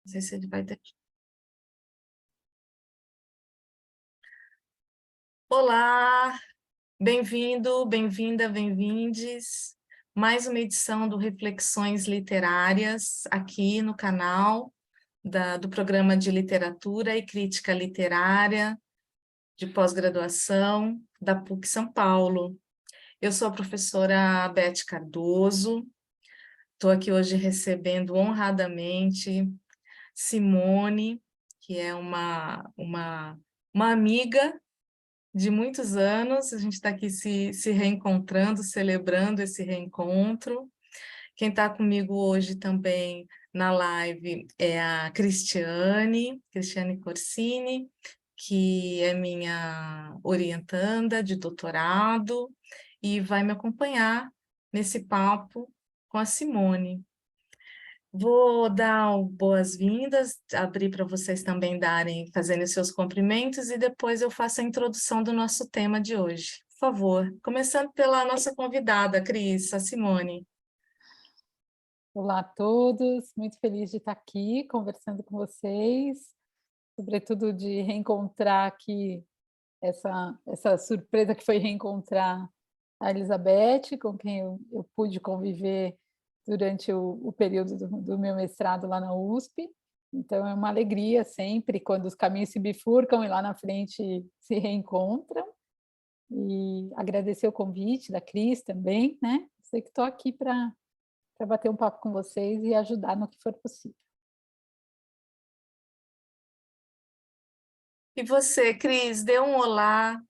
Não sei se ele vai ter. Olá, bem-vindo, bem-vinda, bem-vindes. Mais uma edição do Reflexões Literárias aqui no canal do programa de Literatura e Crítica Literária de pós-graduação da PUC São Paulo. Eu sou a professora Beth Cardoso, estou aqui hoje recebendo honradamente Simone, que é uma amiga de muitos anos, a gente está aqui se reencontrando, celebrando esse reencontro. Quem está comigo hoje também na live é a Cristiane Corsini, que é minha orientanda de doutorado e vai me acompanhar nesse papo com a Simone. Vou dar boas-vindas, abrir para vocês também fazendo os seus cumprimentos e depois eu faço a introdução do nosso tema de hoje. Por favor, começando pela nossa convidada, Cris, a Simone. Olá a todos, muito feliz de estar aqui conversando com vocês, sobretudo de reencontrar aqui essa surpresa que foi reencontrar a Elizabeth, com quem eu pude conviver durante o período do meu mestrado lá na USP. Então é uma alegria sempre quando os caminhos se bifurcam e lá na frente se reencontram. E agradecer o convite da Cris também, né? Sei que estou aqui para bater um papo com vocês e ajudar no que for possível. E você, Cris, dê um olá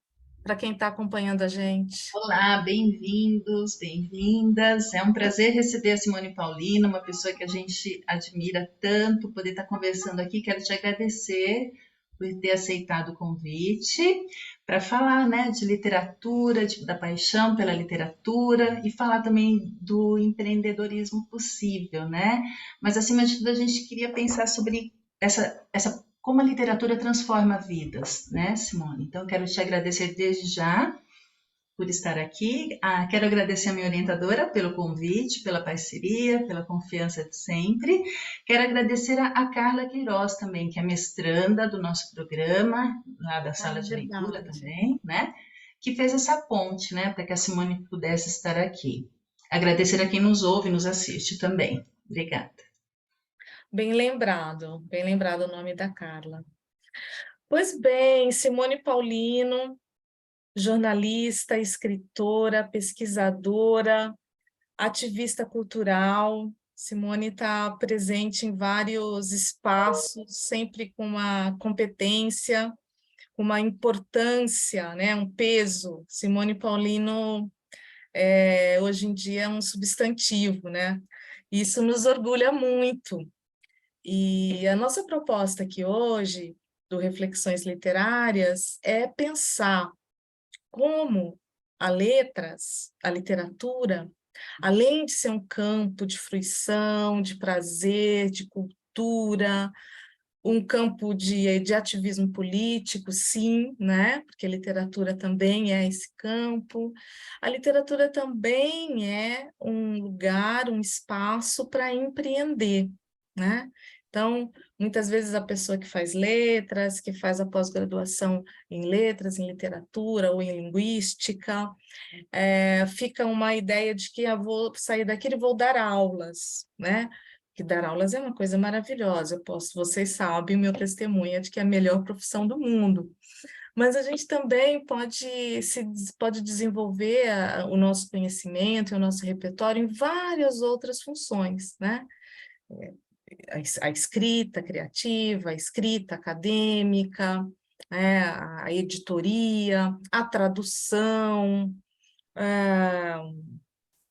para quem está acompanhando a gente. Olá, bem-vindos, bem-vindas. É um prazer receber a Simone Paulino, uma pessoa que a gente admira tanto, poder estar conversando aqui. Quero te agradecer por ter aceitado o convite para falar, né, de literatura, da paixão pela literatura e falar também do empreendedorismo possível, né? Mas acima de tudo a gente queria pensar sobre essa como a literatura transforma vidas, né, Simone? Então quero te agradecer desde já por estar aqui. Quero agradecer a minha orientadora pelo convite, pela parceria, pela confiança de sempre. Quero agradecer a Carla Queiroz também, que é mestranda do nosso programa, lá da Sala de Leitura Verdade. também, né? Que fez essa ponte, né, para que a Simone pudesse estar aqui. Agradecer a quem nos ouve e nos assiste também. Obrigada. Bem lembrado o nome da Carla. Pois bem, Simone Paulino, jornalista, escritora, pesquisadora, ativista cultural. Simone está presente em vários espaços, sempre com uma competência, com uma importância, né, um peso. Simone Paulino, hoje em dia, é um substantivo, né? Isso nos orgulha muito. E a nossa proposta aqui hoje, do Reflexões Literárias, é pensar como a literatura, além de ser um campo de fruição, de prazer, de cultura, um campo de ativismo político, sim, né? Porque a literatura também é esse campo. A literatura também é um lugar, um espaço para empreender, né? Então, muitas vezes a pessoa que faz letras, que faz a pós-graduação em letras, em literatura ou em linguística, fica uma ideia de que eu vou sair daqui e vou dar aulas, né? Que dar aulas é uma coisa maravilhosa, vocês sabem, meu testemunho é de que é a melhor profissão do mundo. Mas a gente também pode desenvolver o nosso conhecimento e o nosso repertório em várias outras funções, né? A escrita criativa, a escrita acadêmica, né? A editoria, a tradução, ah,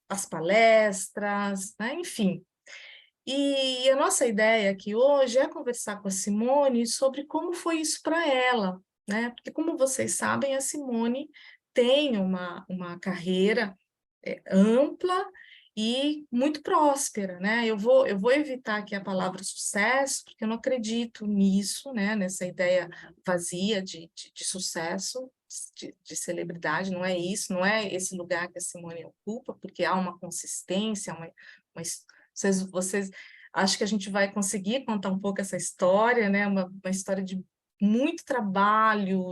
as palestras, né? Enfim. E a nossa ideia aqui hoje é conversar com a Simone sobre como foi isso para ela, né? Porque, como vocês sabem, a Simone tem uma carreira ampla e muito próspera, né? Eu vou evitar aqui a palavra sucesso, porque eu não acredito nisso, né? Nessa ideia vazia de sucesso, de celebridade, não é isso, não é esse lugar que a Simone ocupa, porque há uma consistência, vocês Acho que a gente vai conseguir contar um pouco essa história, né? Uma história de muito trabalho,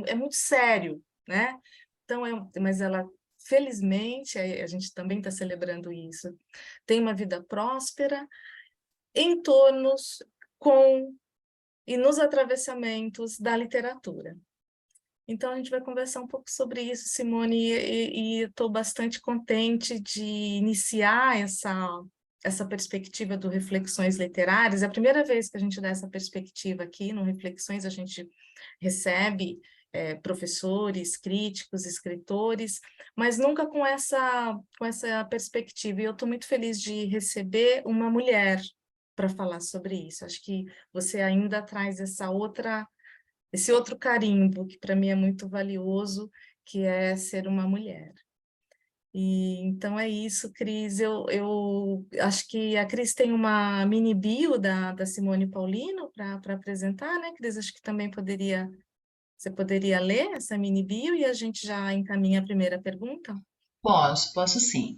é muito sério, né? Então, mas ela, felizmente, a gente também está celebrando isso, tem uma vida próspera em torno com e nos atravessamentos da literatura. Então, a gente vai conversar um pouco sobre isso, Simone, e estou bastante contente de iniciar essa perspectiva do Reflexões Literárias. É a primeira vez que a gente dá essa perspectiva aqui no Reflexões, a gente recebe professores, críticos, escritores, mas nunca com essa perspectiva. E eu estou muito feliz de receber uma mulher para falar sobre isso. Acho que você ainda traz esse outro carimbo, que para mim é muito valioso, que é ser uma mulher. E então é isso, Cris. Eu acho que a Cris tem uma mini bio da Simone Paulino para apresentar, né, Cris? Acho que também você poderia ler essa mini bio e a gente já encaminha a primeira pergunta? Posso sim.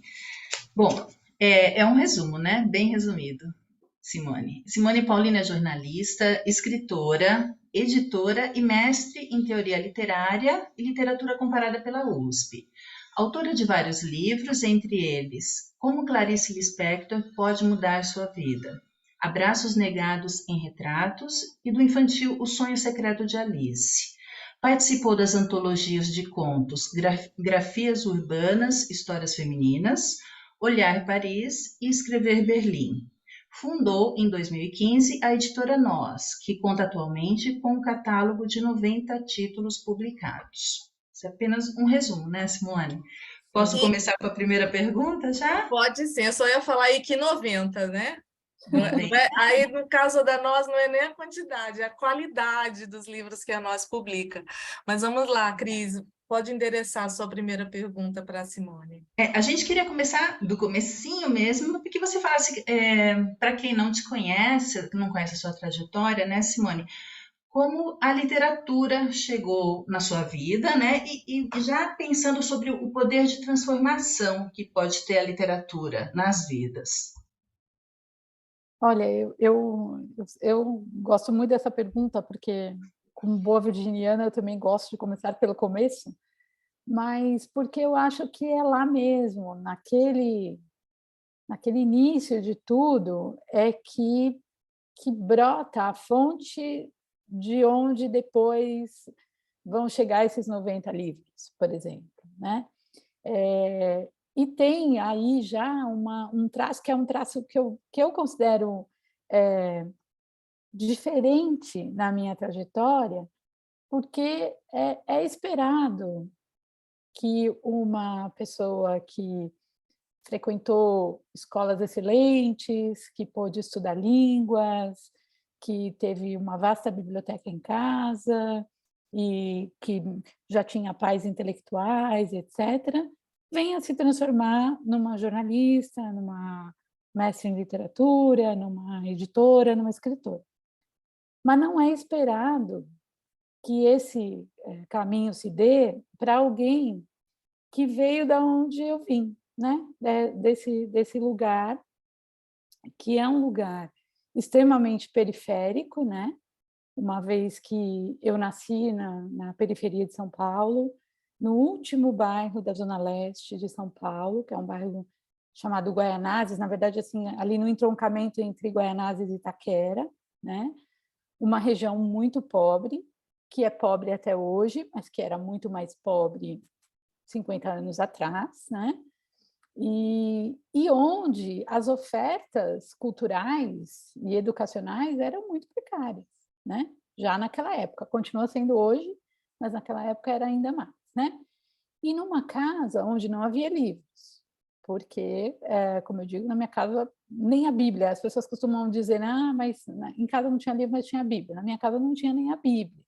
Bom, é um resumo, né? Bem resumido, Simone. Simone Paulino é jornalista, escritora, editora e mestre em teoria literária e literatura comparada pela USP. Autora de vários livros, entre eles Como Clarice Lispector Pode Mudar Sua Vida, Abraços Negados em Retratos e do infantil O Sonho Secreto de Alice. Participou das antologias de contos Grafias Urbanas, Histórias Femininas, Olhar Paris e Escrever Berlim. Fundou, em 2015, a editora Nós, que conta atualmente com um catálogo de 90 títulos publicados. Isso é apenas um resumo, né, Simone? Posso começar com a primeira pergunta já? Pode ser, eu só ia falar aí que 90, né? Bem, Aí, no caso da Nós, não é nem a quantidade, é a qualidade dos livros que a Nós publica. Mas vamos lá, Cris, pode endereçar a sua primeira pergunta para a Simone. a gente queria começar do comecinho mesmo, porque você falasse, para quem não te conhece, não conhece a sua trajetória, né, Simone? Como a literatura chegou na sua vida, né? E já pensando sobre o poder de transformação que pode ter a literatura nas vidas. Olha, eu gosto muito dessa pergunta, porque, como boa virginiana, eu também gosto de começar pelo começo, mas porque eu acho que é lá mesmo, naquele início de tudo, é que brota a fonte de onde depois vão chegar esses 90 livros, por exemplo, né? E tem aí já um traço que é um traço que eu considero diferente na minha trajetória, porque é esperado que uma pessoa que frequentou escolas excelentes, que pôde estudar línguas, que teve uma vasta biblioteca em casa e que já tinha pais intelectuais, etc., venha se transformar numa jornalista, numa mestre em literatura, numa editora, numa escritora. Mas não é esperado que esse caminho se dê para alguém que veio da onde eu vim, né? Desse lugar, que é um lugar extremamente periférico, né? Uma vez que eu nasci na periferia de São Paulo, no último bairro da Zona Leste de São Paulo, que é um bairro chamado Guaianazes, na verdade, assim, ali no entroncamento entre Guaianazes e Itaquera, né? Uma região muito pobre, que é pobre até hoje, mas que era muito mais pobre 50 anos atrás, né? E onde as ofertas culturais e educacionais eram muito precárias, né? Já naquela época, continua sendo hoje, mas naquela época era ainda mais, né? E numa casa onde não havia livros, porque, como eu digo, na minha casa nem a Bíblia, as pessoas costumam dizer, mas em casa não tinha livro, mas tinha a Bíblia. Na minha casa não tinha nem a Bíblia.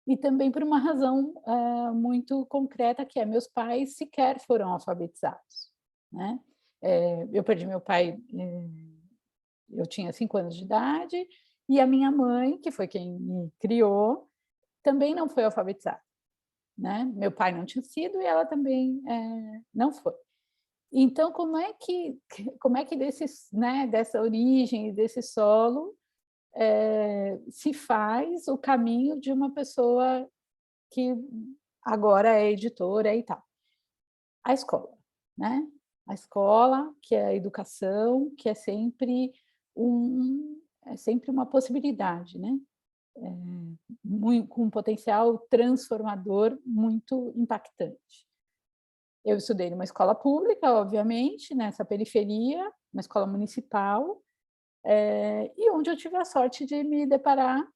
E também por uma razão muito concreta, que é meus pais sequer foram alfabetizados, né? Eu perdi meu pai, eu tinha 5 anos de idade, e a minha mãe, que foi quem me criou, também não foi alfabetizada, né? Meu pai não tinha sido e ela também não foi. Então, como é que né, dessa origem, desse solo, se faz o caminho de uma pessoa que agora é editora e tal? A escola, né? A escola, que é a educação, que é sempre uma possibilidade, né? Com um potencial transformador muito impactante. Eu estudei numa escola pública, obviamente, nessa periferia, uma escola municipal, e onde eu tive a sorte de me deparar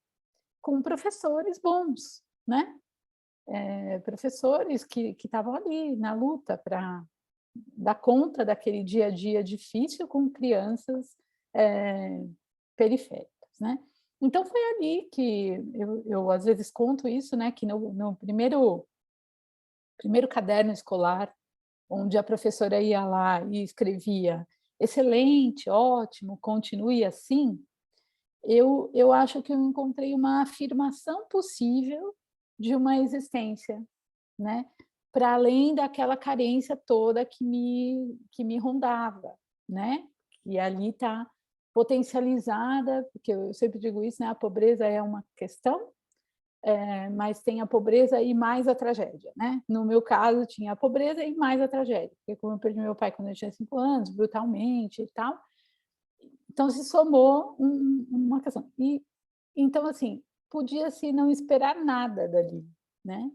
com professores bons, né? Professores que estavam ali na luta para dar conta daquele dia a dia difícil com crianças periféricas, né? Então foi ali que eu às vezes conto isso, né? Que no primeiro caderno escolar, onde a professora ia lá e escrevia excelente, ótimo, continue assim, eu acho que eu encontrei uma afirmação possível de uma existência, né? Para além daquela carência toda que me rondava, né? E ali está potencializada, porque eu sempre digo isso, né? A pobreza é uma questão, mas tem a pobreza e mais a tragédia, né? No meu caso, tinha a pobreza e mais a tragédia, porque como eu perdi meu pai quando eu tinha 5 anos, brutalmente e tal, então se somou uma questão. E então, assim, podia-se não esperar nada dali, né?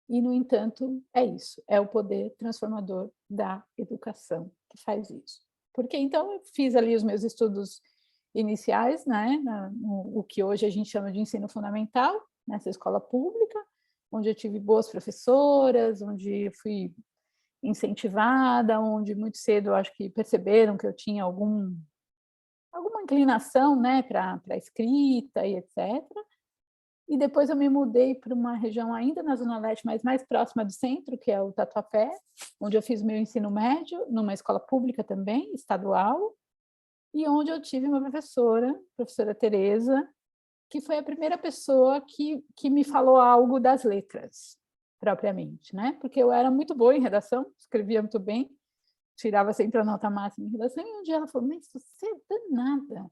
E, no entanto, é isso, é o poder transformador da educação que faz isso. Porque, então, eu fiz ali os meus estudos iniciais, né, o que hoje a gente chama de ensino fundamental, nessa escola pública, onde eu tive boas professoras, onde fui incentivada, onde muito cedo eu acho que perceberam que eu tinha alguma inclinação, né, para a escrita e etc. E depois eu me mudei para uma região ainda na Zona Leste, mas mais próxima do centro, que é o Tatuapé, onde eu fiz meu ensino médio, numa escola pública também, estadual, e onde eu tive uma professora, professora Tereza, que foi a primeira pessoa que me falou algo das letras, propriamente, né? Porque eu era muito boa em redação, escrevia muito bem, tirava sempre a nota máxima em redação, e um dia ela falou, mas você é danada,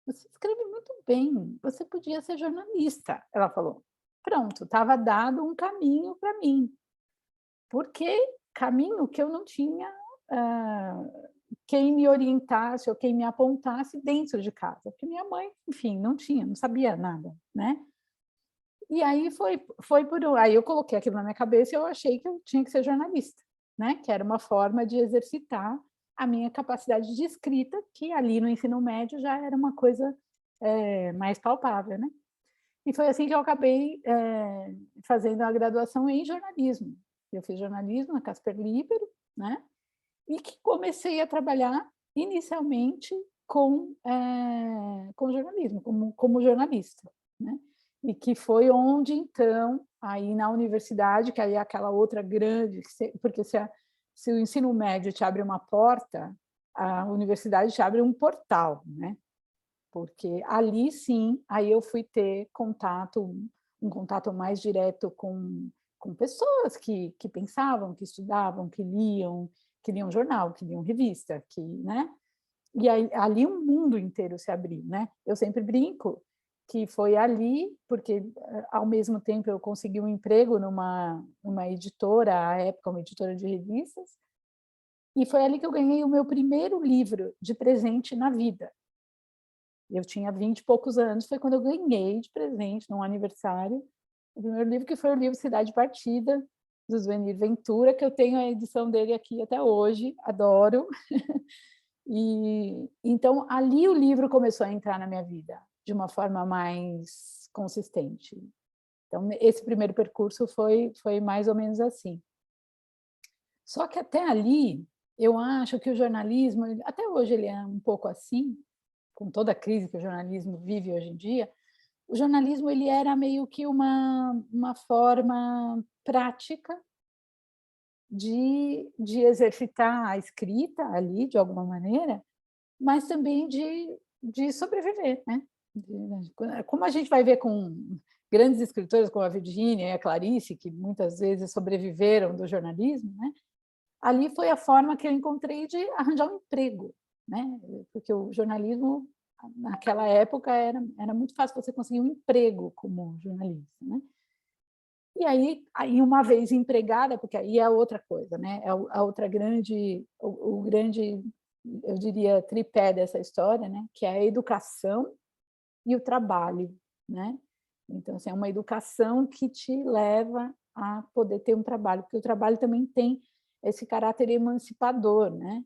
você escreve muito bem, você podia ser jornalista, ela falou. Pronto, estava dado um caminho para mim, porque caminho que eu não tinha quem me orientasse ou quem me apontasse dentro de casa, porque minha mãe, enfim, não sabia nada, né? E aí aí eu coloquei aquilo na minha cabeça e eu achei que eu tinha que ser jornalista, né? Que era uma forma de exercitar a minha capacidade de escrita, que ali no ensino médio já era uma coisa mais palpável, né? E foi assim que eu acabei fazendo a graduação em jornalismo. Eu fiz jornalismo na Casper Libero, né? E que comecei a trabalhar inicialmente com jornalismo, como jornalista, né? E que foi onde, então, aí na universidade, que aí é aquela outra grande, porque se o ensino médio te abre uma porta, a universidade te abre um portal, né? Porque ali sim, aí eu fui ter um contato mais direto com pessoas que pensavam, que estudavam, que liam jornal, que liam revista, né? E aí, ali um mundo inteiro se abriu, né? Eu sempre brinco que foi ali, porque ao mesmo tempo eu consegui um emprego numa editora, à época uma editora de revistas, e foi ali que eu ganhei o meu primeiro livro de presente na vida. Eu tinha 20 e poucos anos, foi quando eu ganhei de presente, num aniversário, o primeiro livro, que foi o livro Cidade Partida, do Zuenir Ventura, que eu tenho a edição dele aqui até hoje, adoro. E então, ali o livro começou a entrar na minha vida, de uma forma mais consistente. Então, esse primeiro percurso foi mais ou menos assim. Só que até ali, eu acho que o jornalismo, até hoje ele é um pouco assim, com toda a crise que o jornalismo vive hoje em dia, o jornalismo ele era meio que uma forma prática de exercitar a escrita ali, de alguma maneira, mas também de sobreviver, né? Como a gente vai ver com grandes escritores como a Virgínia e a Clarice, que muitas vezes sobreviveram do jornalismo, né? ali foi a forma que eu encontrei de arranjar um emprego, né? Porque o jornalismo, naquela época, era muito fácil você conseguir um emprego como jornalista, né? E aí uma vez empregada, porque aí é outra coisa, né? É a outra grande, o grande, eu diria, tripé dessa história, né? Que é a educação e o trabalho, né? Então, assim, é uma educação que te leva a poder ter um trabalho, porque o trabalho também tem esse caráter emancipador, né?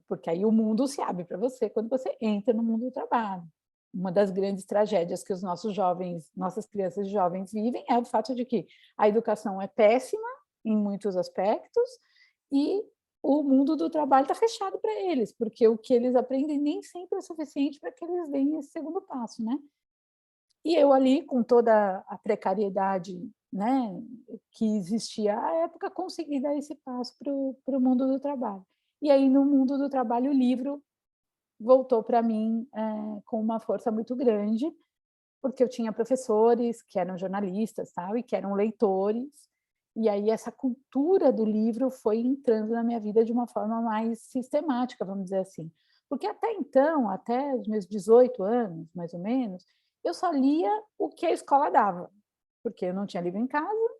Porque aí o mundo se abre para você quando você entra no mundo do trabalho. Uma das grandes tragédias que os nossos jovens, nossas crianças e jovens vivem é o fato de que a educação é péssima em muitos aspectos e o mundo do trabalho está fechado para eles, porque o que eles aprendem nem sempre é suficiente para que eles deem esse segundo passo, né? E eu ali, com toda a precariedade, né, que existia à época, consegui dar esse passo para o mundo do trabalho. E aí, no mundo do trabalho, o livro voltou para mim com uma força muito grande, porque eu tinha professores que eram jornalistas, tal, e que eram leitores, e aí essa cultura do livro foi entrando na minha vida de uma forma mais sistemática, vamos dizer assim. Porque até então, até os meus 18 anos, mais ou menos, eu só lia o que a escola dava, porque eu não tinha livro em casa,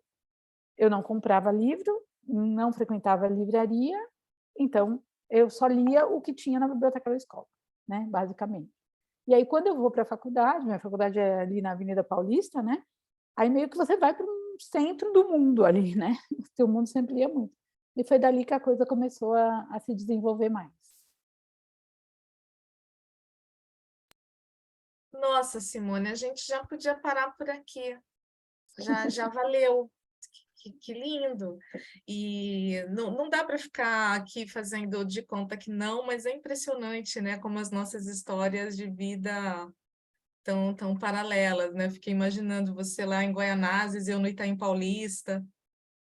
eu não comprava livro, não frequentava livraria, então eu só lia o que tinha na biblioteca da escola, né, basicamente. E aí, quando eu vou para a faculdade, minha faculdade é ali na Avenida Paulista, né? Aí meio que você vai para um centro do mundo ali, né? O seu mundo sempre lia muito. E foi dali que a coisa começou a se desenvolver mais. Nossa, Simone, a gente já podia parar por aqui. Já valeu. Que lindo! E não dá para ficar aqui fazendo de conta que não, mas é impressionante, né? Como as nossas histórias de vida tão paralelas, né? Fiquei imaginando você lá em Guaianazes, eu no Itaim Paulista,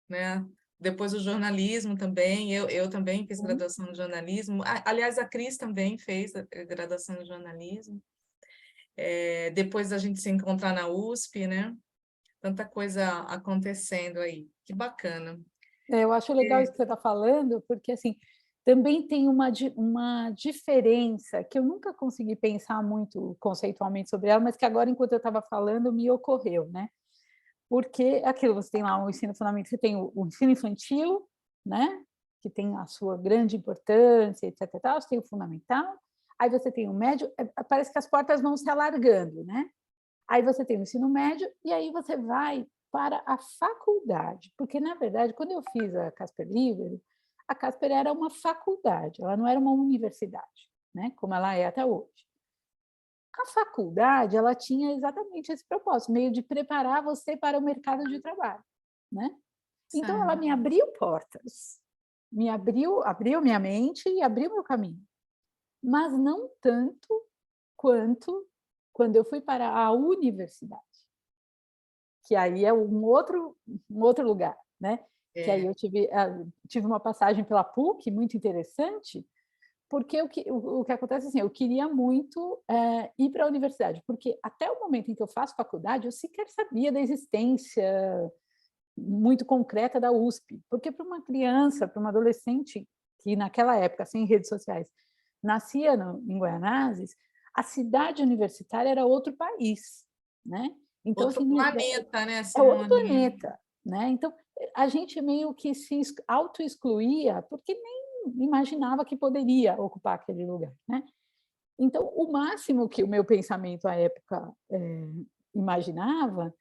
né? Depois o jornalismo também, eu também fiz graduação no jornalismo. Aliás, a Cris também fez a graduação no jornalismo. Depois a gente se encontrar na USP, né? Tanta coisa acontecendo aí. Que bacana. Eu acho legal isso que você está falando, porque assim também tem uma diferença que eu nunca consegui pensar muito conceitualmente sobre ela, mas que agora, enquanto eu estava falando, me ocorreu, né? Porque aquilo, você tem lá o ensino fundamental, você tem o ensino infantil, né? Que tem a sua grande importância, etc. Você tem o fundamental, aí você tem o médio, parece que as portas vão se alargando, né? Aí você tem o ensino médio e aí você vai para a faculdade, porque, na verdade, quando eu fiz a Casper Libero, a Casper era uma faculdade, ela não era uma universidade, né? Como ela é até hoje. A faculdade, ela tinha exatamente esse propósito, meio de preparar você para o mercado de trabalho, né? Então, ela me abriu portas, abriu minha mente e abriu meu caminho, mas não tanto quanto quando eu fui para a universidade, que aí é um outro lugar, né? Que aí eu tive uma passagem pela PUC muito interessante, porque o que acontece assim, eu queria muito ir para a universidade, porque até o momento em que eu faço faculdade, eu sequer sabia da existência muito concreta da USP, porque para uma criança, para uma adolescente que naquela época, sem redes sociais, nascia em Guaianazes, a cidade universitária era outro país, né? Então, Outro assim, planeta, né, é outro Simone? planeta, né? Então, a gente meio que se auto-excluía, porque nem imaginava que poderia ocupar aquele lugar, né? Então, o máximo que o meu pensamento à época imaginava,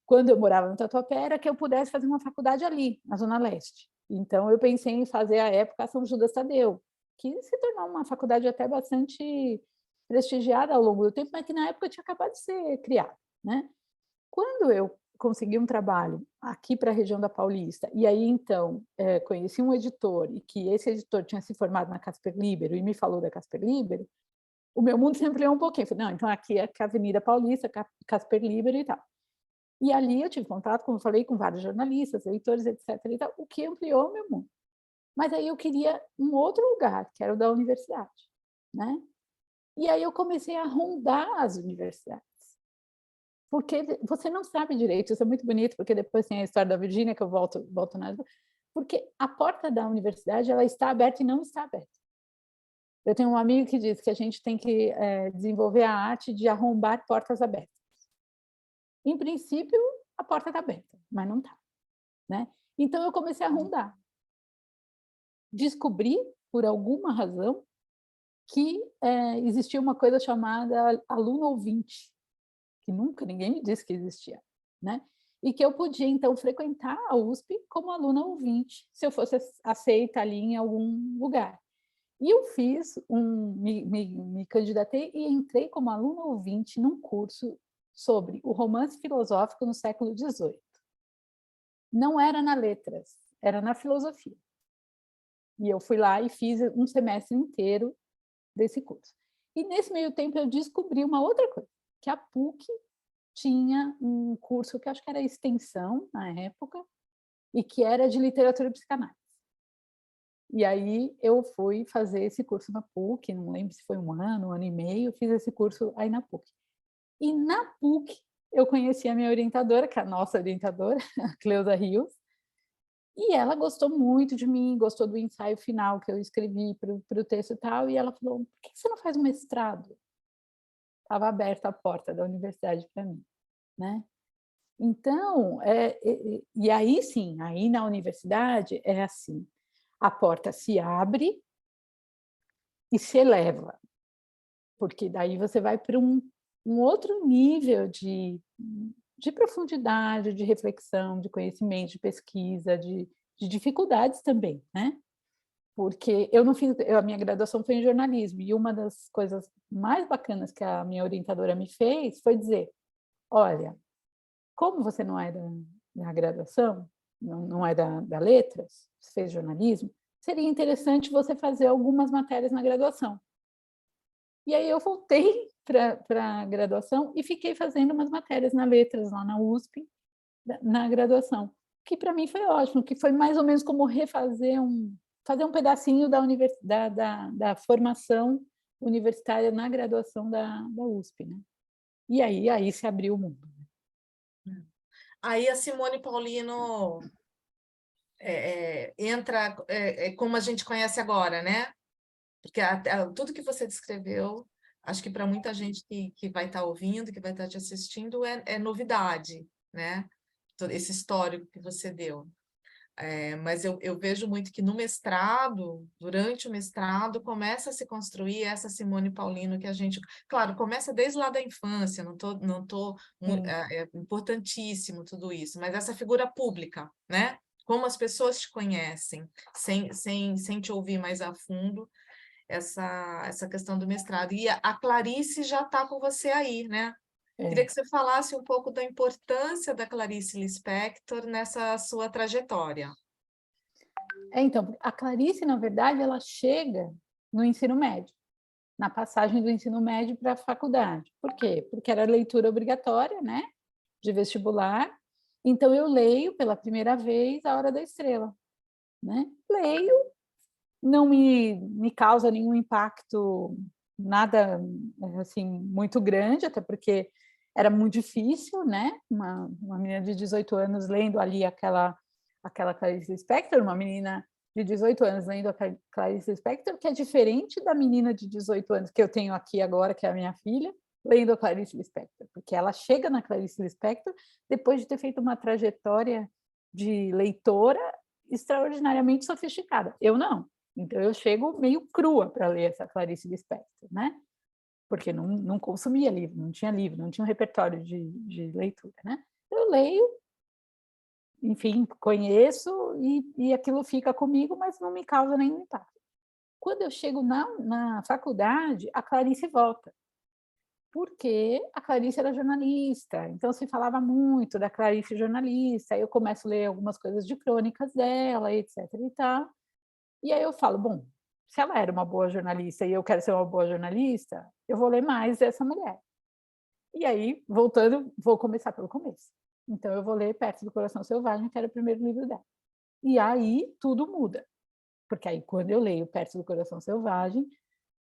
quando eu morava no Tatuapé, era que eu pudesse fazer uma faculdade ali, na Zona Leste. Então, eu pensei em fazer, à época, a São Judas Tadeu, que se tornou uma faculdade até bastante prestigiada ao longo do tempo, mas que na época tinha acabado de ser criada, né? Quando eu consegui um trabalho aqui para a região da Paulista, e aí então conheci um editor, e que esse editor tinha se formado na Casper Libero e me falou da Casper Libero, o meu mundo se ampliou um pouquinho. Eu falei, não, então aqui é a Avenida Paulista, Casper Libero e tal. E ali eu tive contato, como eu falei, com vários jornalistas, leitores, etc. E tal, o que ampliou o meu mundo. Mas aí eu queria um outro lugar, que era o da universidade, né? E aí eu comecei a rondar as universidades. Porque você não sabe direito, isso é muito bonito, porque depois tem a história da Virgínia, que eu volto na... Porque a porta da universidade ela está aberta e não está aberta. Eu tenho um amigo que diz que a gente tem que desenvolver a arte de arrombar portas abertas. Em princípio, a porta está aberta, mas não está, né? Então, eu comecei a rondar. Descobri, por alguma razão, que existia uma coisa chamada aluno ouvinte, que nunca ninguém me disse que existia, né? E que eu podia, então, frequentar a USP como aluna ouvinte, se eu fosse aceita ali em algum lugar. E eu fiz, me candidatei e entrei como aluna ouvinte num curso sobre o romance filosófico no século XVIII. Não era na letras, era na filosofia. E eu fui lá e fiz um semestre inteiro desse curso. E nesse meio tempo eu descobri uma outra coisa, que a PUC tinha um curso que eu acho que era extensão na época, e que era de literatura e psicanálise. E aí eu fui fazer esse curso na PUC, não lembro se foi um ano e meio, eu fiz esse curso aí na PUC. E na PUC eu conheci a minha orientadora, que é a nossa orientadora, a Cleusa Rios, e ela gostou muito de mim, gostou do ensaio final que eu escrevi para o texto e tal, e ela falou, por que você não faz um mestrado? Estava aberta a porta da universidade para mim, né? Então, e aí sim, aí na universidade é assim, a porta se abre e se eleva, porque daí você vai para um outro nível de profundidade, de reflexão, de conhecimento, de pesquisa, de dificuldades também, né? Porque eu não fiz, a minha graduação foi em jornalismo, e uma das coisas mais bacanas que a minha orientadora me fez foi dizer, olha, como você não é da graduação, não é da letras, você fez jornalismo, seria interessante você fazer algumas matérias na graduação. E aí eu voltei para a graduação e fiquei fazendo umas matérias na letras, lá na USP, na graduação, que para mim foi ótimo, que foi mais ou menos como fazer um pedacinho da formação universitária na graduação da USP, né? E aí se abriu o mundo. Aí a Simone Paulino entra como a gente conhece agora, né? Porque tudo que você descreveu, acho que para muita gente que vai estar ouvindo, que vai estar te assistindo, é novidade, né? Todo esse histórico que você deu. Mas eu vejo muito que no mestrado, durante o mestrado, começa a se construir essa Simone Paulino que a gente... Claro, começa desde lá da infância, é importantíssimo tudo isso, mas essa figura pública, né? Como as pessoas te conhecem, sem te ouvir mais a fundo, essa questão do mestrado. E a Clarice já está com você aí, né? Queria que você falasse um pouco da importância da Clarice Lispector nessa sua trajetória. Então, a Clarice, na verdade, ela chega no ensino médio, na passagem do ensino médio para a faculdade. Por quê? Porque era leitura obrigatória, né? De vestibular. Então, eu leio pela primeira vez A Hora da Estrela, né? Leio, não me causa nenhum impacto, nada assim muito grande, até porque era muito difícil, né? Uma menina de 18 anos lendo ali aquela Clarice Lispector, uma menina de 18 anos lendo a Clarice Lispector, que é diferente da menina de 18 anos que eu tenho aqui agora, que é a minha filha, lendo a Clarice Lispector, porque ela chega na Clarice Lispector depois de ter feito uma trajetória de leitora extraordinariamente sofisticada. Eu não. Então, eu chego meio crua para ler essa Clarice Lispector, né? Porque não consumia livro, não tinha um repertório de leitura, né? Eu leio, enfim, conheço e aquilo fica comigo, mas não me causa nenhum impacto. Quando eu chego na faculdade, a Clarice volta, porque a Clarice era jornalista, então se falava muito da Clarice jornalista, aí eu começo a ler algumas coisas de crônicas dela, etc. e tal. E aí eu falo, bom, se ela era uma boa jornalista e eu quero ser uma boa jornalista, eu vou ler mais dessa mulher. E aí, voltando, vou começar pelo começo. Então, eu vou ler Perto do Coração Selvagem, que era o primeiro livro dela. E aí, tudo muda. Porque aí, quando eu leio Perto do Coração Selvagem,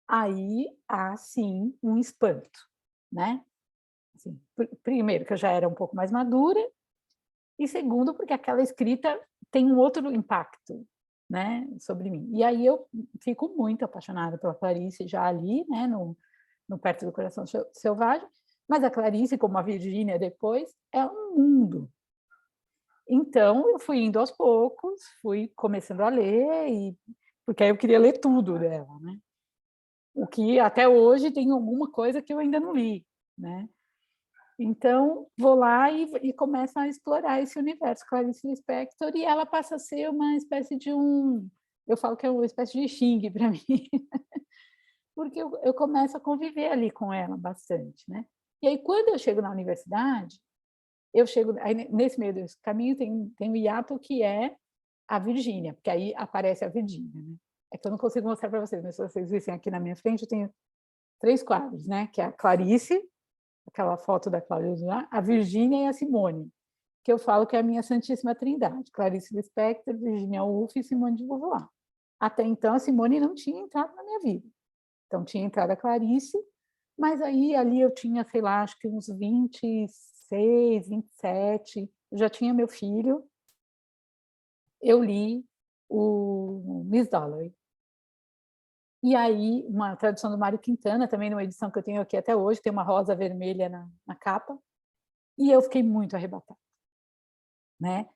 aí há, sim, um espanto, né? Assim, primeiro, que eu já era um pouco mais madura, e segundo, porque aquela escrita tem um outro impacto, né, sobre mim. E aí eu fico muito apaixonada pela Clarice já ali, né, no Perto do Coração Selvagem, mas a Clarice, como a Virgínia depois, é um mundo. Então, eu fui indo aos poucos, fui começando a ler, porque aí eu queria ler tudo dela, né? O que até hoje tem alguma coisa que eu ainda não li, né? Então, vou lá e começo a explorar esse universo, Clarice Lispector, e ela passa a ser uma espécie de eu falo que é uma espécie de Xing para mim, porque eu começo a conviver ali com ela bastante, né? E aí, quando eu chego na universidade, aí, nesse meio desse caminho tem o hiato que é a Virgínia, porque aí aparece a Virgínia, né? É que eu não consigo mostrar para vocês, mas se vocês vissem aqui na minha frente, eu tenho 3 quadros, né? Que é a Clarice, aquela foto da Clarice lá, a Virgínia e a Simone, que eu falo que é a minha Santíssima Trindade, Clarice Lispector, Virginia Woolf e Simone de Beauvoir. Até então, a Simone não tinha entrado na minha vida. Então, tinha entrado a Clarice, mas aí ali eu tinha, sei lá, acho que uns 26, 27, eu já tinha meu filho, eu li o Miss Dalloway. E aí, uma tradução do Mário Quintana, também numa edição que eu tenho aqui até hoje, tem uma rosa vermelha na capa, e eu fiquei muito arrebatada, né?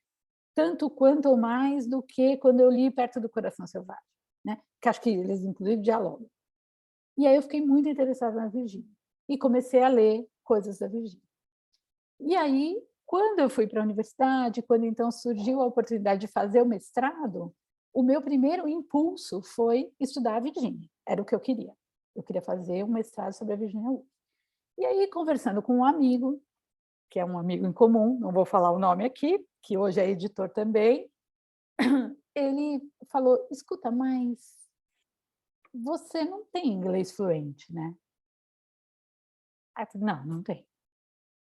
Tanto quanto ou mais do que quando eu li Perto do Coração Selvagem, né? Que acho que eles, inclusive, dialogam. E aí eu fiquei muito interessada na Virgínia, e comecei a ler coisas da Virgínia. E aí, quando eu fui para a universidade, quando então surgiu a oportunidade de fazer o mestrado, o meu primeiro impulso foi estudar a Virgínia, era o que eu queria. Eu queria fazer um mestrado sobre a Virginia Woolf. E aí, conversando com um amigo, que é um amigo em comum, não vou falar o nome aqui, que hoje é editor também, ele falou, escuta, mas você não tem inglês fluente, né? Aí eu falei, não tem.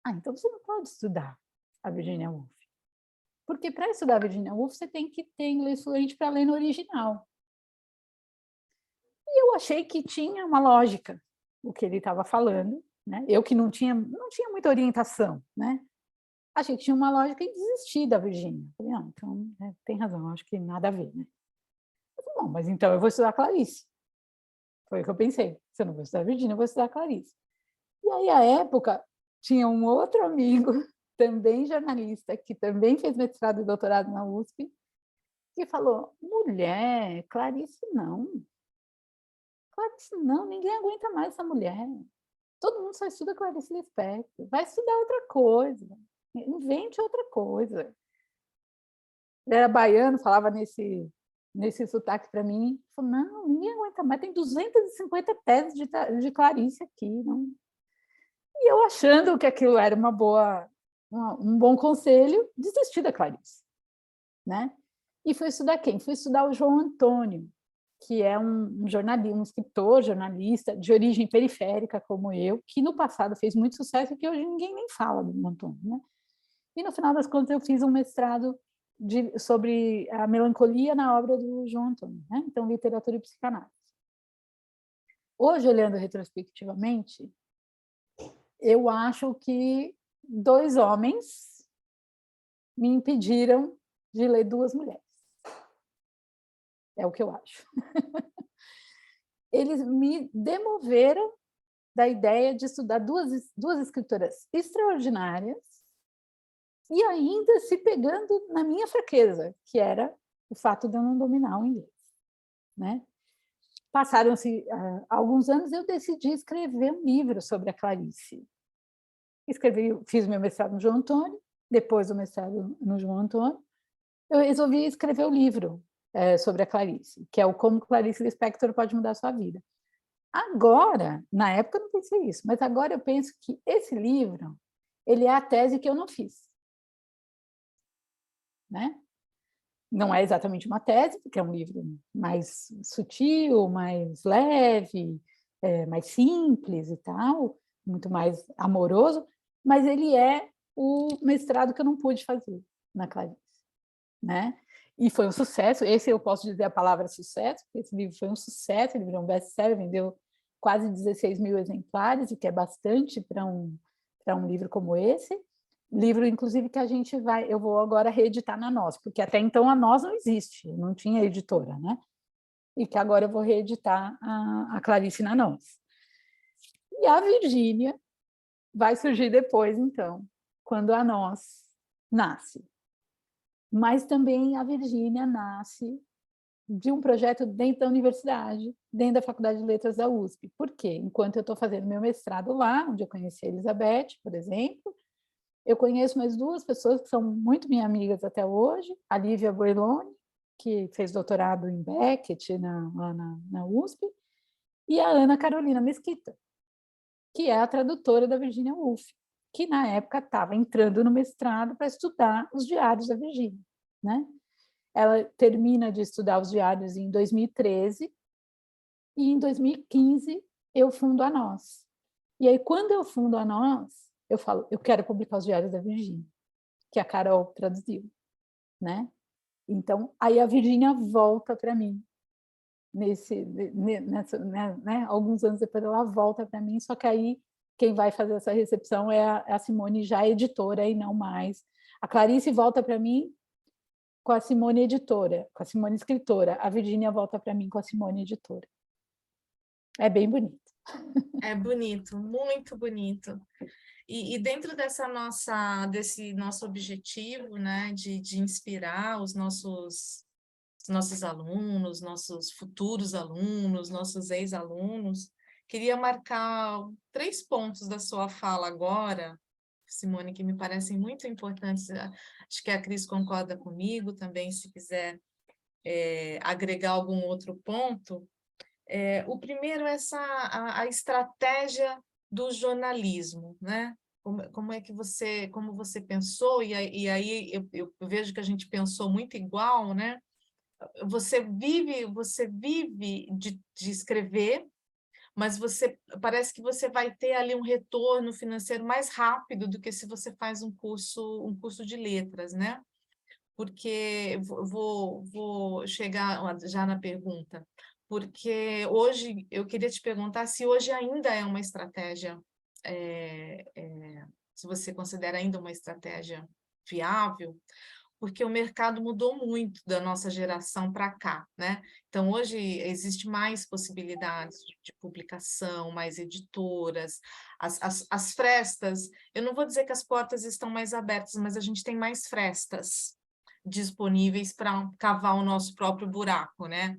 Então você não pode estudar a Virginia Woolf. Porque para estudar a Virginia Woolf, você tem que ter inglês fluente para ler no original. E eu achei que tinha uma lógica o que ele estava falando, né? Eu que não tinha muita orientação, né? Achei que tinha uma lógica e desisti da Virgínia. Falei, então tem razão, acho que nada a ver, né? Eu falei, bom, mas então eu vou estudar Clarice. Foi o que eu pensei. Se eu não vou estudar a Virgínia, eu vou estudar Clarice. E aí, à época, tinha um outro amigo, também jornalista, que também fez mestrado e doutorado na USP, que falou, mulher, Clarice não, ninguém aguenta mais essa mulher. Todo mundo só estuda Clarice Lispector, vai estudar outra coisa, invente outra coisa. Ele era baiano, falava nesse sotaque para mim, falou, não, ninguém aguenta mais, tem 250 teses de Clarice aqui, não. E eu achando que aquilo era um bom conselho, desisti da Clarice, né? E fui estudar quem? Fui estudar o João Antônio, que é um jornalista, um escritor, jornalista de origem periférica como eu, que no passado fez muito sucesso e que hoje ninguém nem fala do João Antônio, né? E no final das contas eu fiz um mestrado sobre a melancolia na obra do João Antônio, né? Então literatura e psicanálise. Hoje, olhando retrospectivamente, eu acho que 2 homens me impediram de ler 2 mulheres. É o que eu acho. Eles me demoveram da ideia de estudar duas escritoras extraordinárias e ainda se pegando na minha fraqueza, que era o fato de eu não dominar o inglês, né? Passaram-se alguns anos e eu decidi escrever um livro sobre a Clarice. Fiz meu mestrado no João Antônio, depois do mestrado no João Antônio, eu resolvi escrever o livro sobre a Clarice, que é o Como Clarice Lispector Pode Mudar a Sua Vida. Agora, na época eu não pensei isso, mas agora eu penso que esse livro, ele é a tese que eu não fiz, né? Não é exatamente uma tese, porque é um livro mais sutil, mais leve, mais simples e tal, muito mais amoroso, mas ele é o mestrado que eu não pude fazer na Clarice, né? E foi um sucesso, esse eu posso dizer a palavra sucesso, porque esse livro foi um sucesso, ele virou um best-seller, vendeu quase 16 mil exemplares, o que é bastante para um livro como esse, livro, inclusive, que eu vou agora reeditar na Nós, porque até então a Nós não existe, não tinha editora, né? E que agora eu vou reeditar a Clarice na Nós. E a Virgínia vai surgir depois, então, quando a Nós nasce. Mas também a Virgínia nasce de um projeto dentro da universidade, dentro da Faculdade de Letras da USP. Por quê? Enquanto eu estou fazendo meu mestrado lá, onde eu conheci a Elizabeth, por exemplo, eu conheço mais duas pessoas que são muito minhas amigas até hoje, a Lívia Boiloni, que fez doutorado em Beckett lá na USP, e a Ana Carolina Mesquita, que é a tradutora da Virginia Woolf, que na época estava entrando no mestrado para estudar os diários da Virginia, né? Ela termina de estudar os diários em 2013 e em 2015 eu fundo a Nós. E aí, quando eu fundo a Nós, eu falo, eu quero publicar os diários da Virgínia, que a Carol traduziu, né? Então, aí a Virgínia volta para mim, alguns anos depois ela volta para mim, só que aí quem vai fazer essa recepção é a Simone, já editora, e não mais. A Clarice volta para mim com a Simone editora, com a Simone escritora. A Virgínia volta para mim com a Simone editora. É bem bonito. É bonito, muito bonito. E dentro desse nosso objetivo, né, de inspirar os nossos alunos, nossos futuros alunos, nossos ex-alunos, queria marcar 3 pontos da sua fala agora, Simone, que me parecem muito importantes. Acho que a Cris concorda comigo também, se quiser agregar algum outro ponto. O primeiro é a estratégia do jornalismo, né? Como é que como você pensou, e aí eu vejo que a gente pensou muito igual, né? Você vive de escrever, mas parece que você vai ter ali um retorno financeiro mais rápido do que se você faz um curso de letras, né? Porque vou chegar já na pergunta, porque hoje eu queria te perguntar se hoje ainda é uma estratégia, se você considera ainda uma estratégia viável, porque o mercado mudou muito da nossa geração para cá, né? Então, hoje existe mais possibilidades de publicação, mais editoras, as frestas, eu não vou dizer que as portas estão mais abertas, mas a gente tem mais frestas disponíveis para cavar o nosso próprio buraco, né?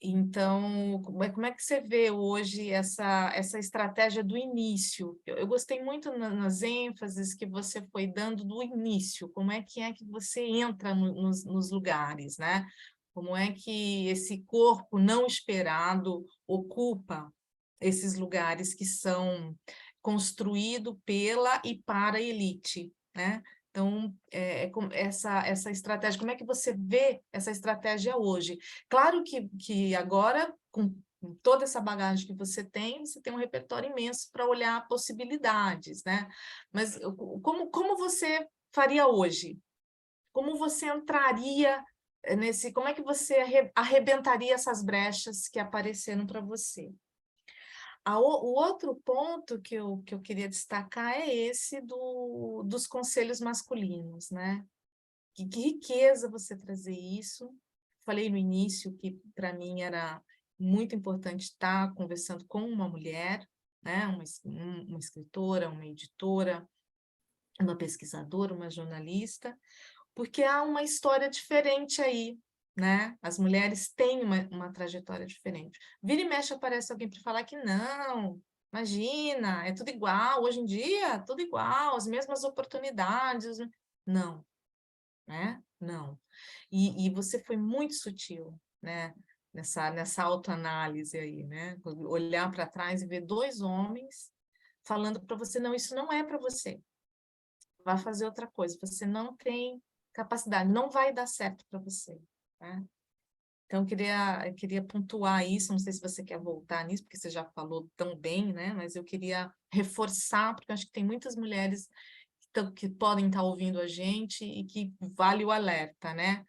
Então, como é que você vê hoje essa estratégia do início? Eu gostei muito nas ênfases que você foi dando do início, como é que você entra nos lugares, né? Como é que esse corpo não esperado ocupa esses lugares que são construídos pela e para a elite, né? Então, essa estratégia, como é que você vê essa estratégia hoje? Claro que agora, com toda essa bagagem que você tem um repertório imenso para olhar possibilidades, né? Mas como você faria hoje? Como você entraria como é que você arrebentaria essas brechas que apareceram para você? O outro ponto que eu queria destacar é esse dos conselhos masculinos, né? Que riqueza você trazer isso. Falei no início que, para mim, era muito importante estar conversando com uma mulher, né? Uma escritora, uma editora, uma pesquisadora, uma jornalista, porque há uma história diferente aí, né? As mulheres têm uma trajetória diferente. Vira e mexe aparece alguém para falar que não, imagina, é tudo igual, hoje em dia, tudo igual, as mesmas oportunidades. Não, né? Não. E você foi muito sutil, né? Nessa autoanálise aí, né? Olhar para trás e ver 2 homens falando para você, não, isso não é para você. Vai fazer outra coisa, você não tem capacidade, não vai dar certo para você, né? Então, eu queria pontuar isso, não sei se você quer voltar nisso, porque você já falou tão bem, né? Mas eu queria reforçar, porque eu acho que tem muitas mulheres que podem estar ouvindo a gente e que vale o alerta, né?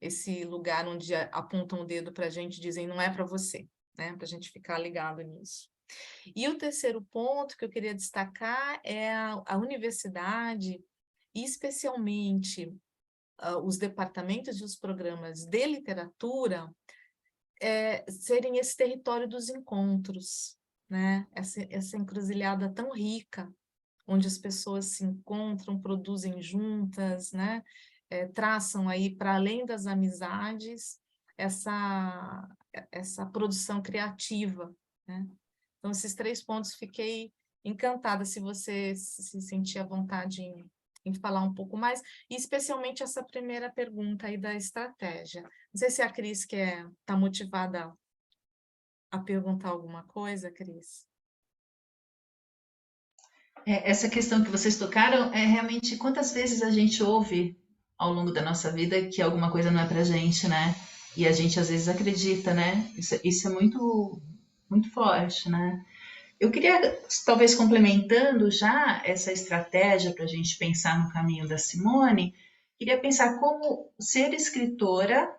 Esse lugar onde apontam o dedo para a gente e dizem não é para você, né? Para a gente ficar ligado nisso. E o terceiro ponto que eu queria destacar é a universidade, e especialmente os departamentos e os programas de literatura, serem esse território dos encontros, né? Essa encruzilhada tão rica, onde as pessoas se encontram, produzem juntas, né? Traçam aí, para além das amizades, essa produção criativa, né? Então, esses 3 pontos, fiquei encantada, se você se sentir à vontade em falar um pouco mais, e especialmente essa primeira pergunta aí da estratégia. Não sei se a Cris está motivada a perguntar alguma coisa, Cris. Essa questão que vocês tocaram é realmente quantas vezes a gente ouve ao longo da nossa vida que alguma coisa não é pra gente, né? E a gente às vezes acredita, né? Isso é muito, muito forte, né? Eu queria, talvez complementando já essa estratégia para a gente pensar no caminho da Simone, queria pensar como ser escritora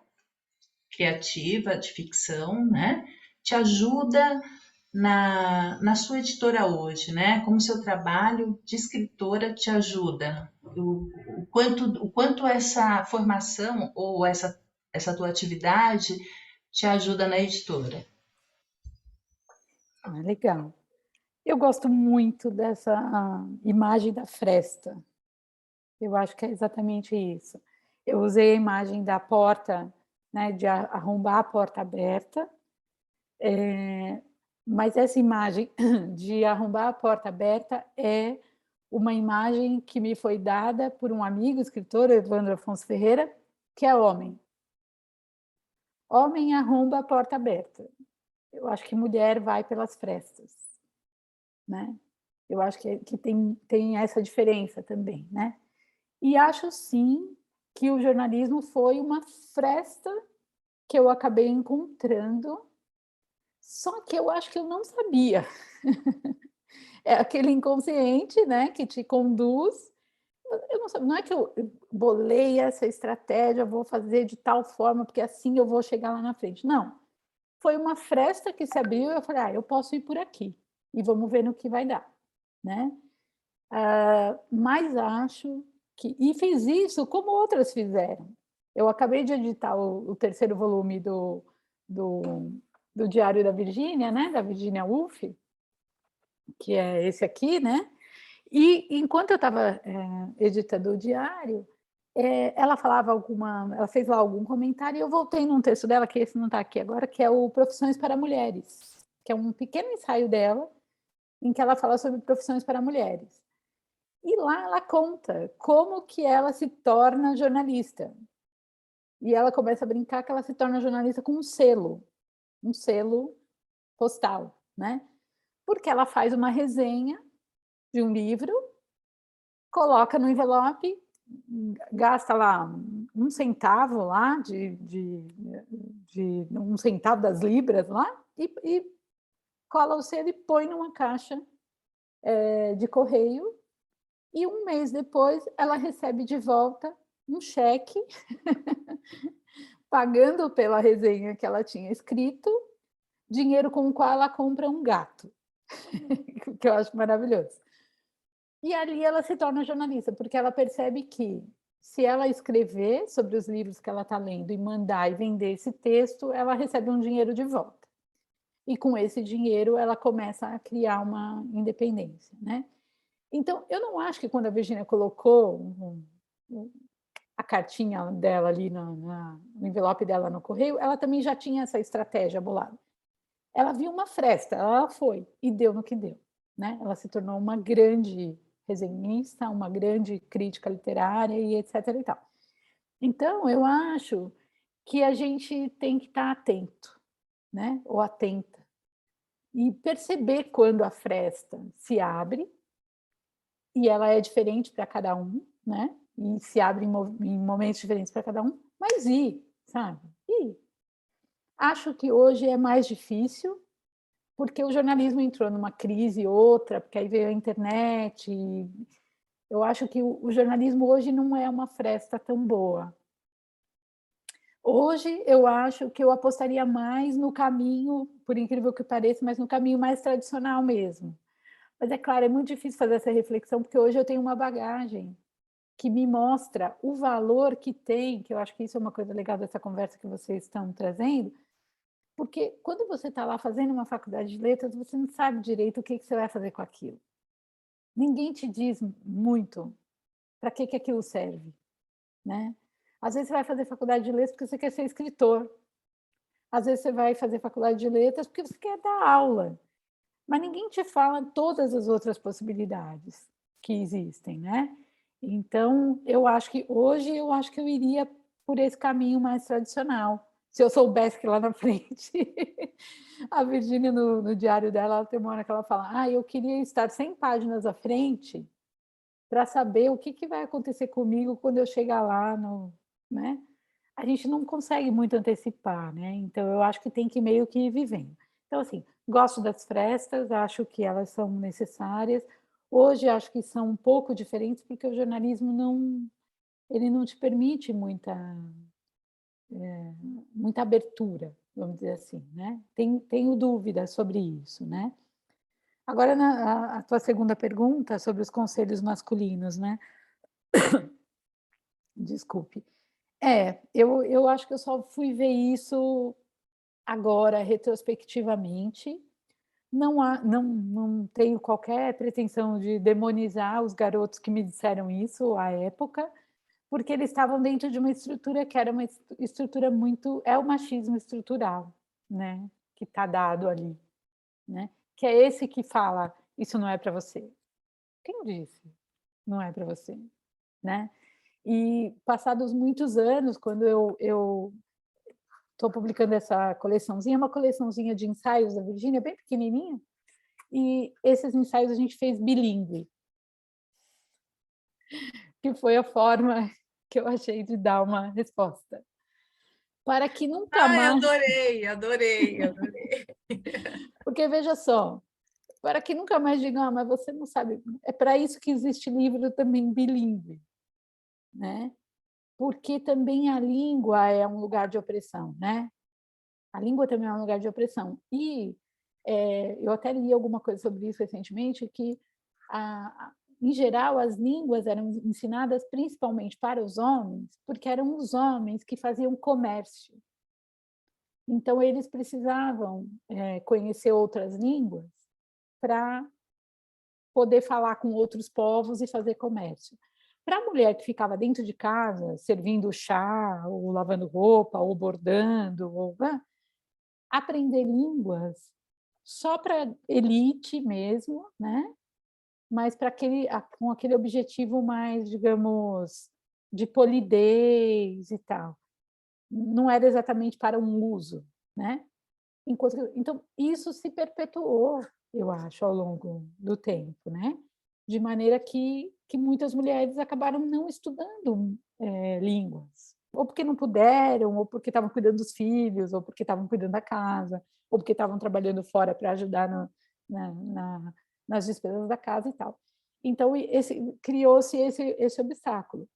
criativa de ficção, né? Te ajuda na sua editora hoje, né? Como seu trabalho de escritora te ajuda, o quanto essa formação ou essa tua atividade te ajuda na editora. Ah, legal. Eu gosto muito dessa imagem da fresta. Eu acho que é exatamente isso. Eu usei a imagem da porta, né, de arrombar a porta aberta, mas essa imagem de arrombar a porta aberta é uma imagem que me foi dada por um amigo escritor, Evandro Afonso Ferreira, que é homem. Homem arromba a porta aberta. Eu acho que mulher vai pelas frestas, né? Eu acho que tem essa diferença também, né? E acho, sim, que o jornalismo foi uma fresta que eu acabei encontrando, só que eu acho que eu não sabia. É aquele inconsciente, né, que te conduz. Eu não sabia, não é que eu bolei essa estratégia, vou fazer de tal forma, porque assim eu vou chegar lá na frente. Não. Foi uma fresta que se abriu e eu falei, eu posso ir por aqui e vamos ver no que vai dar, né? Mas acho que... E fiz isso como outras fizeram. Eu acabei de editar o terceiro volume do Diário da Virgínia, né? Da Virginia Woolf, que é esse aqui, né? E enquanto eu estava editando o diário, ela ela fez lá algum comentário, e eu voltei num texto dela, que esse não está aqui agora, que é o Profissões para Mulheres, que é um pequeno ensaio dela, em que ela fala sobre profissões para mulheres. E lá ela conta como que ela se torna jornalista. E ela começa a brincar que ela se torna jornalista com um selo postal, né? Porque ela faz uma resenha de um livro, coloca no envelope, gasta lá 1 centavo lá de 1 centavo das libras lá e cola o selo e põe numa caixa de correio, e 1 mês depois ela recebe de volta um cheque pagando pela resenha que ela tinha escrito, dinheiro com o qual ela compra um gato, que eu acho maravilhoso. E ali ela se torna jornalista, porque ela percebe que, se ela escrever sobre os livros que ela está lendo e mandar e vender esse texto, ela recebe um dinheiro de volta. E com esse dinheiro ela começa a criar uma independência, né? Então, eu não acho que quando a Virginia colocou a cartinha dela ali no envelope dela no correio, ela também já tinha essa estratégia bolada. Ela viu uma fresta, ela foi e deu no que deu, né? Ela se tornou uma grande resenhista, uma grande crítica literária e etc. e tal. Então, eu acho que a gente tem que estar atento, né? Ou atenta, e perceber quando a fresta se abre, e ela é diferente para cada um, né? E se abre em momentos diferentes para cada um, mas sabe? Acho que hoje é mais difícil, porque o jornalismo entrou numa crise outra, porque aí veio a internet. E eu acho que o jornalismo hoje não é uma fresta tão boa. Hoje, eu acho que eu apostaria mais no caminho, por incrível que pareça, mas no caminho mais tradicional mesmo. Mas é claro, é muito difícil fazer essa reflexão, porque hoje eu tenho uma bagagem que me mostra o valor que tem, que eu acho que isso é uma coisa legal dessa conversa que vocês estão trazendo, porque quando você está lá fazendo uma faculdade de letras, você não sabe direito o que você vai fazer com aquilo. Ninguém te diz muito para que aquilo serve, né? Às vezes você vai fazer faculdade de letras porque você quer ser escritor. Às vezes você vai fazer faculdade de letras porque você quer dar aula. Mas ninguém te fala todas as outras possibilidades que existem, né? Então, eu acho que hoje eu iria por esse caminho mais tradicional. Se eu soubesse que lá na frente, a Virgínia, no diário dela, ela tem uma hora que ela fala: eu queria estar 100 páginas à frente para saber o que vai acontecer comigo quando eu chegar lá, né? A gente não consegue muito antecipar, né? Então, eu acho que tem que meio que ir vivendo. Então, assim, gosto das frestas, acho que elas são necessárias. Hoje, acho que são um pouco diferentes, porque o jornalismo ele não te permite muita abertura, vamos dizer assim, né? Tenho dúvidas sobre isso, né? Agora, a tua segunda pergunta sobre os conselhos masculinos, né? Desculpe. Eu acho que eu só fui ver isso agora, retrospectivamente. Não tenho qualquer pretensão de demonizar os garotos que me disseram isso à época, porque eles estavam dentro de uma estrutura que era uma estrutura muito... É o machismo estrutural, né? Que está dado ali, né? Que é esse que fala, isso não é para você. Quem disse? Não é para você, né? E passados muitos anos, quando eu estou publicando essa coleçãozinha, uma coleçãozinha de ensaios da Virgínia, bem pequenininha, e esses ensaios a gente fez bilíngue, que foi a forma que eu achei de dar uma resposta. Para que nunca Ai, mais... adorei, adorei, adorei. Porque, veja só, para que nunca mais digam, mas você não sabe... É para isso que existe livro também bilíngue, né? Porque também a língua é um lugar de opressão, né? A língua também é um lugar de opressão. E eu até li alguma coisa sobre isso recentemente, que, em geral, as línguas eram ensinadas principalmente para os homens, porque eram os homens que faziam comércio. Então, eles precisavam conhecer outras línguas para poder falar com outros povos e fazer comércio. Para a mulher que ficava dentro de casa, servindo chá, ou lavando roupa, ou bordando, aprender línguas só para elite mesmo, né? Mas para com aquele objetivo mais, digamos, de polidez e tal. Não era exatamente para um uso, né? Então, isso se perpetuou, eu acho, ao longo do tempo, né? De maneira que muitas mulheres acabaram não estudando línguas, ou porque não puderam, ou porque estavam cuidando dos filhos, ou porque estavam cuidando da casa, ou porque estavam trabalhando fora para ajudar nas despesas da casa e tal. Então, criou-se esse obstáculo.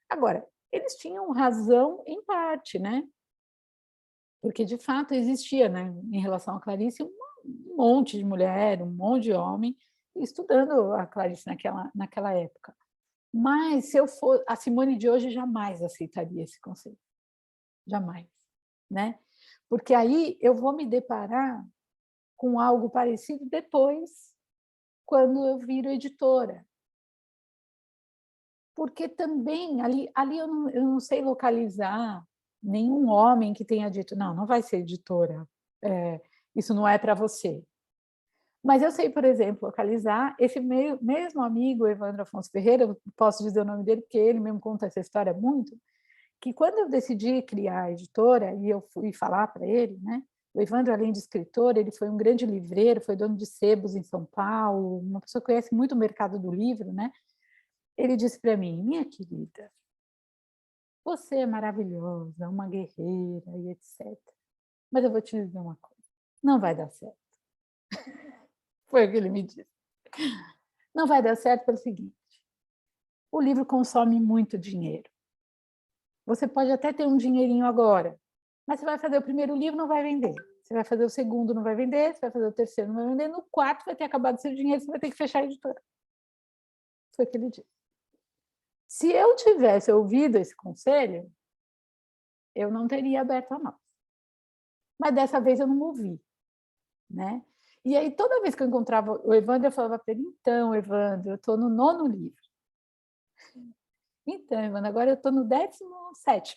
Agora, eles tinham razão em parte, né? Porque, de fato, existia, né, em relação à Clarice, um monte de mulher, um monte de homem estudando a Clarice naquela época. Mas, se eu for... A Simone de hoje jamais aceitaria esse conceito. Jamais. Né? Porque aí eu vou me deparar com algo parecido depois, quando eu viro editora. Porque também, ali eu não sei localizar nenhum homem que tenha dito, não vai ser editora, isso não é para você. Mas eu sei, por exemplo, localizar esse mesmo amigo, Evandro Afonso Ferreira, eu posso dizer o nome dele, porque ele mesmo conta essa história muito, que quando eu decidi criar a editora, e eu fui falar para ele, né? O Evandro, além de escritor, ele foi um grande livreiro, foi dono de sebos em São Paulo, uma pessoa que conhece muito o mercado do livro, né? Ele disse para mim, minha querida, você é maravilhosa, uma guerreira e etc. Mas eu vou te dizer uma coisa, não vai dar certo. Foi o que ele me disse. Não vai dar certo pelo seguinte, o livro consome muito dinheiro. você pode até ter um dinheirinho agora, mas você vai fazer o primeiro livro, não vai vender. Você vai fazer o segundo, não vai vender. Você vai fazer o terceiro, não vai vender. No quarto, vai ter acabado seu dinheiro, você vai ter que fechar a editora. Foi o que ele disse. Se eu tivesse ouvido esse conselho, eu não teria aberto a mão. Mas dessa vez eu não ouvi, né? E aí, toda vez que eu encontrava o Evandro, eu falava para ele, então, Evandro, eu estou no 9º livro. Então, Evandro, agora eu estou no 17º.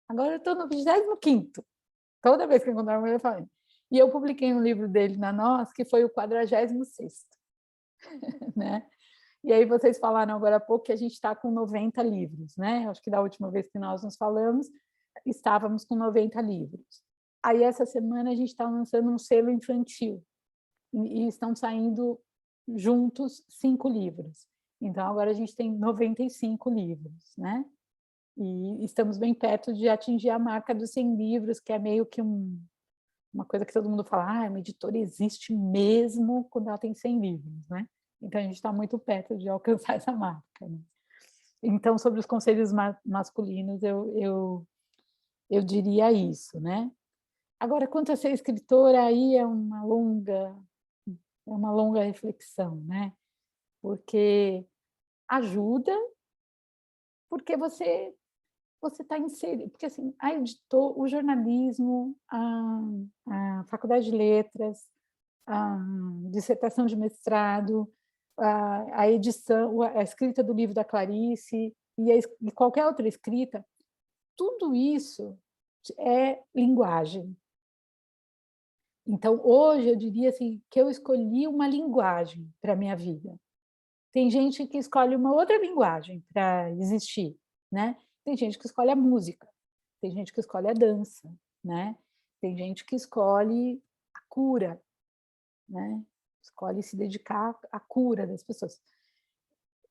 Agora eu estou no 25º. Toda vez que eu encontrava ele, eu falava. E eu publiquei um livro dele na Nós, que foi o 46º. Né? E aí vocês falaram agora há pouco que a gente está com 90 livros, né? Acho que da última vez que nós nos falamos, estávamos com 90 livros. Aí essa semana a gente está lançando um selo infantil e estão saindo juntos 5 livros. Então agora a gente tem 95 livros, né? E estamos bem perto de atingir a marca dos 100 livros, que é meio que uma coisa que todo mundo fala, uma editora existe mesmo quando ela tem 100 livros, né? Então, a gente está muito perto de alcançar essa marca. Né? Então, sobre os conselhos masculinos, eu diria isso, né? Agora, quanto a ser escritora, aí é uma longa reflexão, né? Porque ajuda, porque você está inserido, porque assim, o jornalismo, a faculdade de letras, a dissertação de mestrado, a edição, a escrita do livro da Clarice e qualquer outra escrita, tudo isso é linguagem. Então, hoje, eu diria assim, que eu escolhi uma linguagem para a minha vida. Tem gente que escolhe uma outra linguagem para existir, né? Tem gente que escolhe a música, tem gente que escolhe a dança, né? Tem gente que escolhe a cura, né? Escolhe se dedicar à cura das pessoas.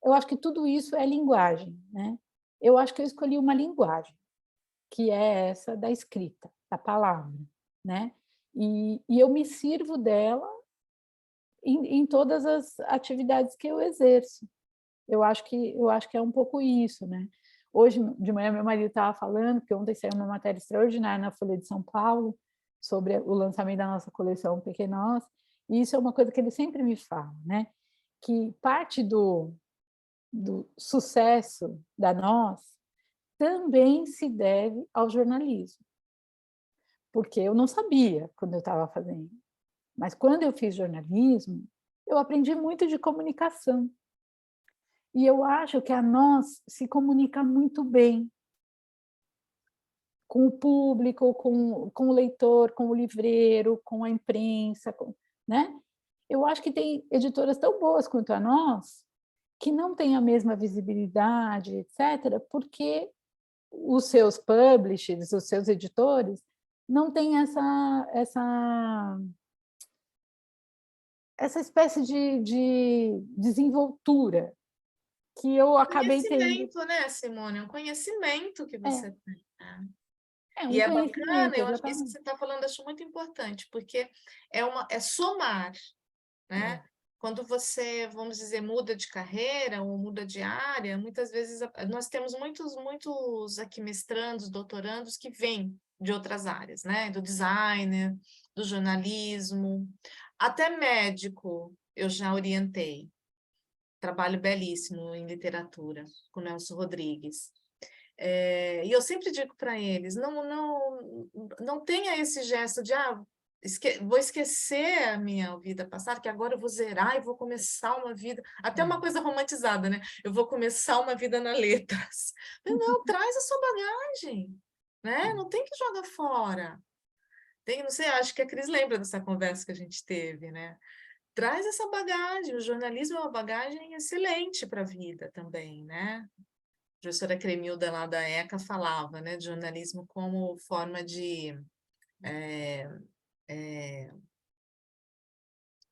Eu acho que tudo isso é linguagem, né? Eu acho que eu escolhi uma linguagem, que é essa da escrita, da palavra, né? E eu me sirvo dela em todas as atividades que eu exerço. Eu acho que é um pouco isso, né? Hoje de manhã meu marido estava falando, que ontem saiu uma matéria extraordinária na Folha de São Paulo sobre o lançamento da nossa coleção Pequenós, e isso é uma coisa que ele sempre me fala, né? Que parte do sucesso da Nós também se deve ao jornalismo, porque eu não sabia quando eu estava fazendo, mas quando eu fiz jornalismo, eu aprendi muito de comunicação. E eu acho que a Nós se comunica muito bem com o público, com o leitor, com o livreiro, com a imprensa, né? Eu acho que tem editoras tão boas quanto a Nós, que não têm a mesma visibilidade, etc., porque os seus publishers, os seus editores, não têm essa espécie de desenvoltura que eu acabei tendo. Conhecimento, né, Simone? Um conhecimento que você tem. Um E é bacana, conhecimento, eu acho que isso que exatamente. você está falando, acho muito importante, porque é somar, né? Quando você, vamos dizer, muda de carreira ou muda de área, muitas vezes nós temos muitos aqui mestrandos, doutorandos que vêm de outras áreas, né? Do designer, do jornalismo, até médico eu já orientei. Trabalho belíssimo em literatura, com Nelson Rodrigues. E eu sempre digo para eles, não tenha esse gesto de vou esquecer a minha vida passada, que agora eu vou zerar e vou começar uma vida, até uma coisa romantizada, né? Eu vou começar uma vida na letras. Não, traz a sua bagagem, né? Não tem que jogar fora. Não sei, acho que a Cris lembra dessa conversa que a gente teve, né? Traz essa bagagem, o jornalismo é uma bagagem excelente para a vida também, né? A professora Cremilda lá da ECA falava, né, de jornalismo como forma de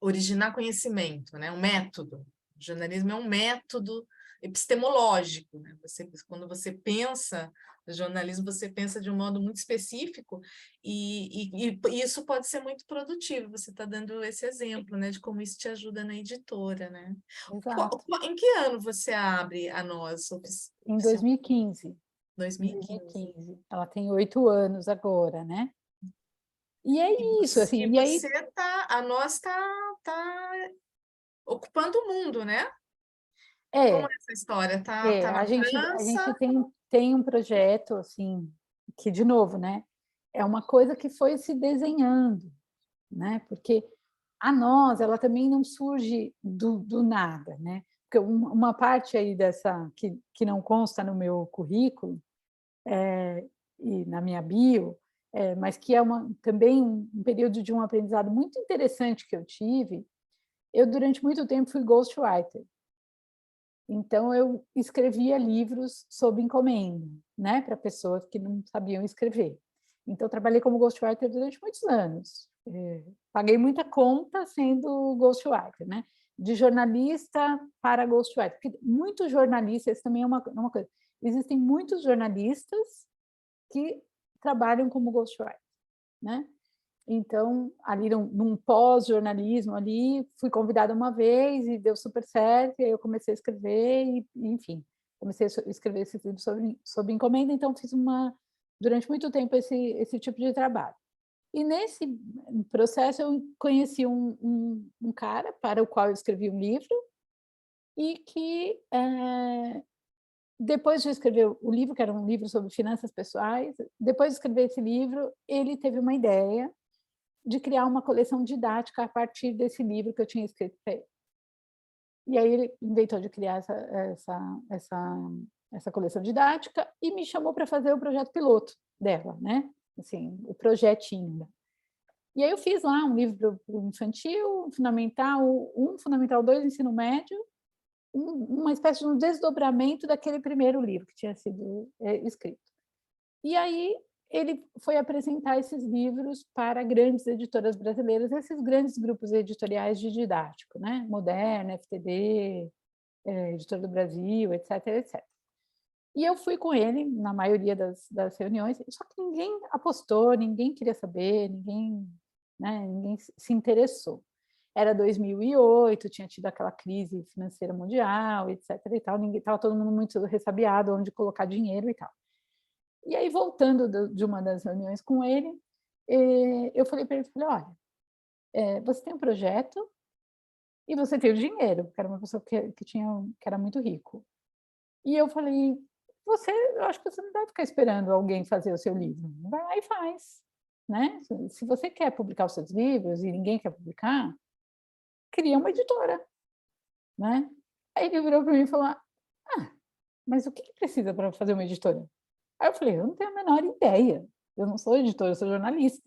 originar conhecimento, né, um método. O jornalismo é um método epistemológico, né? Quando você pensa no jornalismo, você pensa de um modo muito específico e isso pode ser muito produtivo. Você está dando esse exemplo, né, de como isso te ajuda na editora, né? Exato. Em que ano você abre a Nós? Em 2015. 2015. 2015. Ela tem 8 anos agora, né? E é isso, assim, e aí... a nós tá ocupando o mundo, né? Como É, é essa história? Tá na a França? gente tem um projeto, assim, que, de novo, né? É uma coisa que foi se desenhando, né? Porque a nós, ela também não surge do nada, né? Porque uma parte aí dessa que não consta no meu currículo e na minha bio, mas que é também um período de um aprendizado muito interessante que eu tive. Eu, durante muito tempo, fui ghostwriter. Então, eu escrevia livros sob encomenda, né? Para pessoas que não sabiam escrever. Então, eu trabalhei como ghostwriter durante muitos anos. Paguei muita conta sendo ghostwriter, né? De jornalista para ghostwriter. Porque muitos jornalistas, também é uma coisa, existem muitos jornalistas que trabalham como ghostwriter, né? Então, ali num pós-jornalismo ali, fui convidada uma vez e deu super certo, e aí eu comecei a escrever e, enfim, comecei a escrever esse livro sob encomenda, então fiz durante muito tempo esse tipo de trabalho. E nesse processo eu conheci um cara para o qual eu escrevi um livro e que, depois de escrever o livro, que era um livro sobre finanças pessoais, depois de escrever esse livro, ele teve uma ideia de criar uma coleção didática a partir desse livro que eu tinha escrito para ele. E aí ele inventou de criar essa coleção didática e me chamou para fazer o projeto piloto dela, né? Assim, o projetinho. E aí eu fiz lá um livro para o infantil, um Fundamental 2, ensino médio, uma espécie de um desdobramento daquele primeiro livro que tinha sido escrito. E aí ele foi apresentar esses livros para grandes editoras brasileiras, esses grandes grupos editoriais de didático, né? Moderna, FTD, Editora do Brasil, etc, etc. E eu fui com ele na maioria das reuniões, só que ninguém apostou, ninguém queria saber, ninguém se interessou. Era 2008, tinha tido aquela crise financeira mundial, etc e tal, estava todo mundo muito ressabiado onde colocar dinheiro e tal. E aí, voltando de uma das reuniões com ele, eu falei para ele, olha, você tem um projeto e você tem o dinheiro, porque era uma pessoa que era muito rico. E eu falei, eu acho que você não deve ficar esperando alguém fazer o seu livro, vai lá e faz. Né? Se você quer publicar os seus livros e ninguém quer publicar, cria uma editora. Né? Aí ele virou para mim e falou, mas o que precisa para fazer uma editora? Aí eu falei, eu não tenho a menor ideia, eu não sou editora, eu sou jornalista.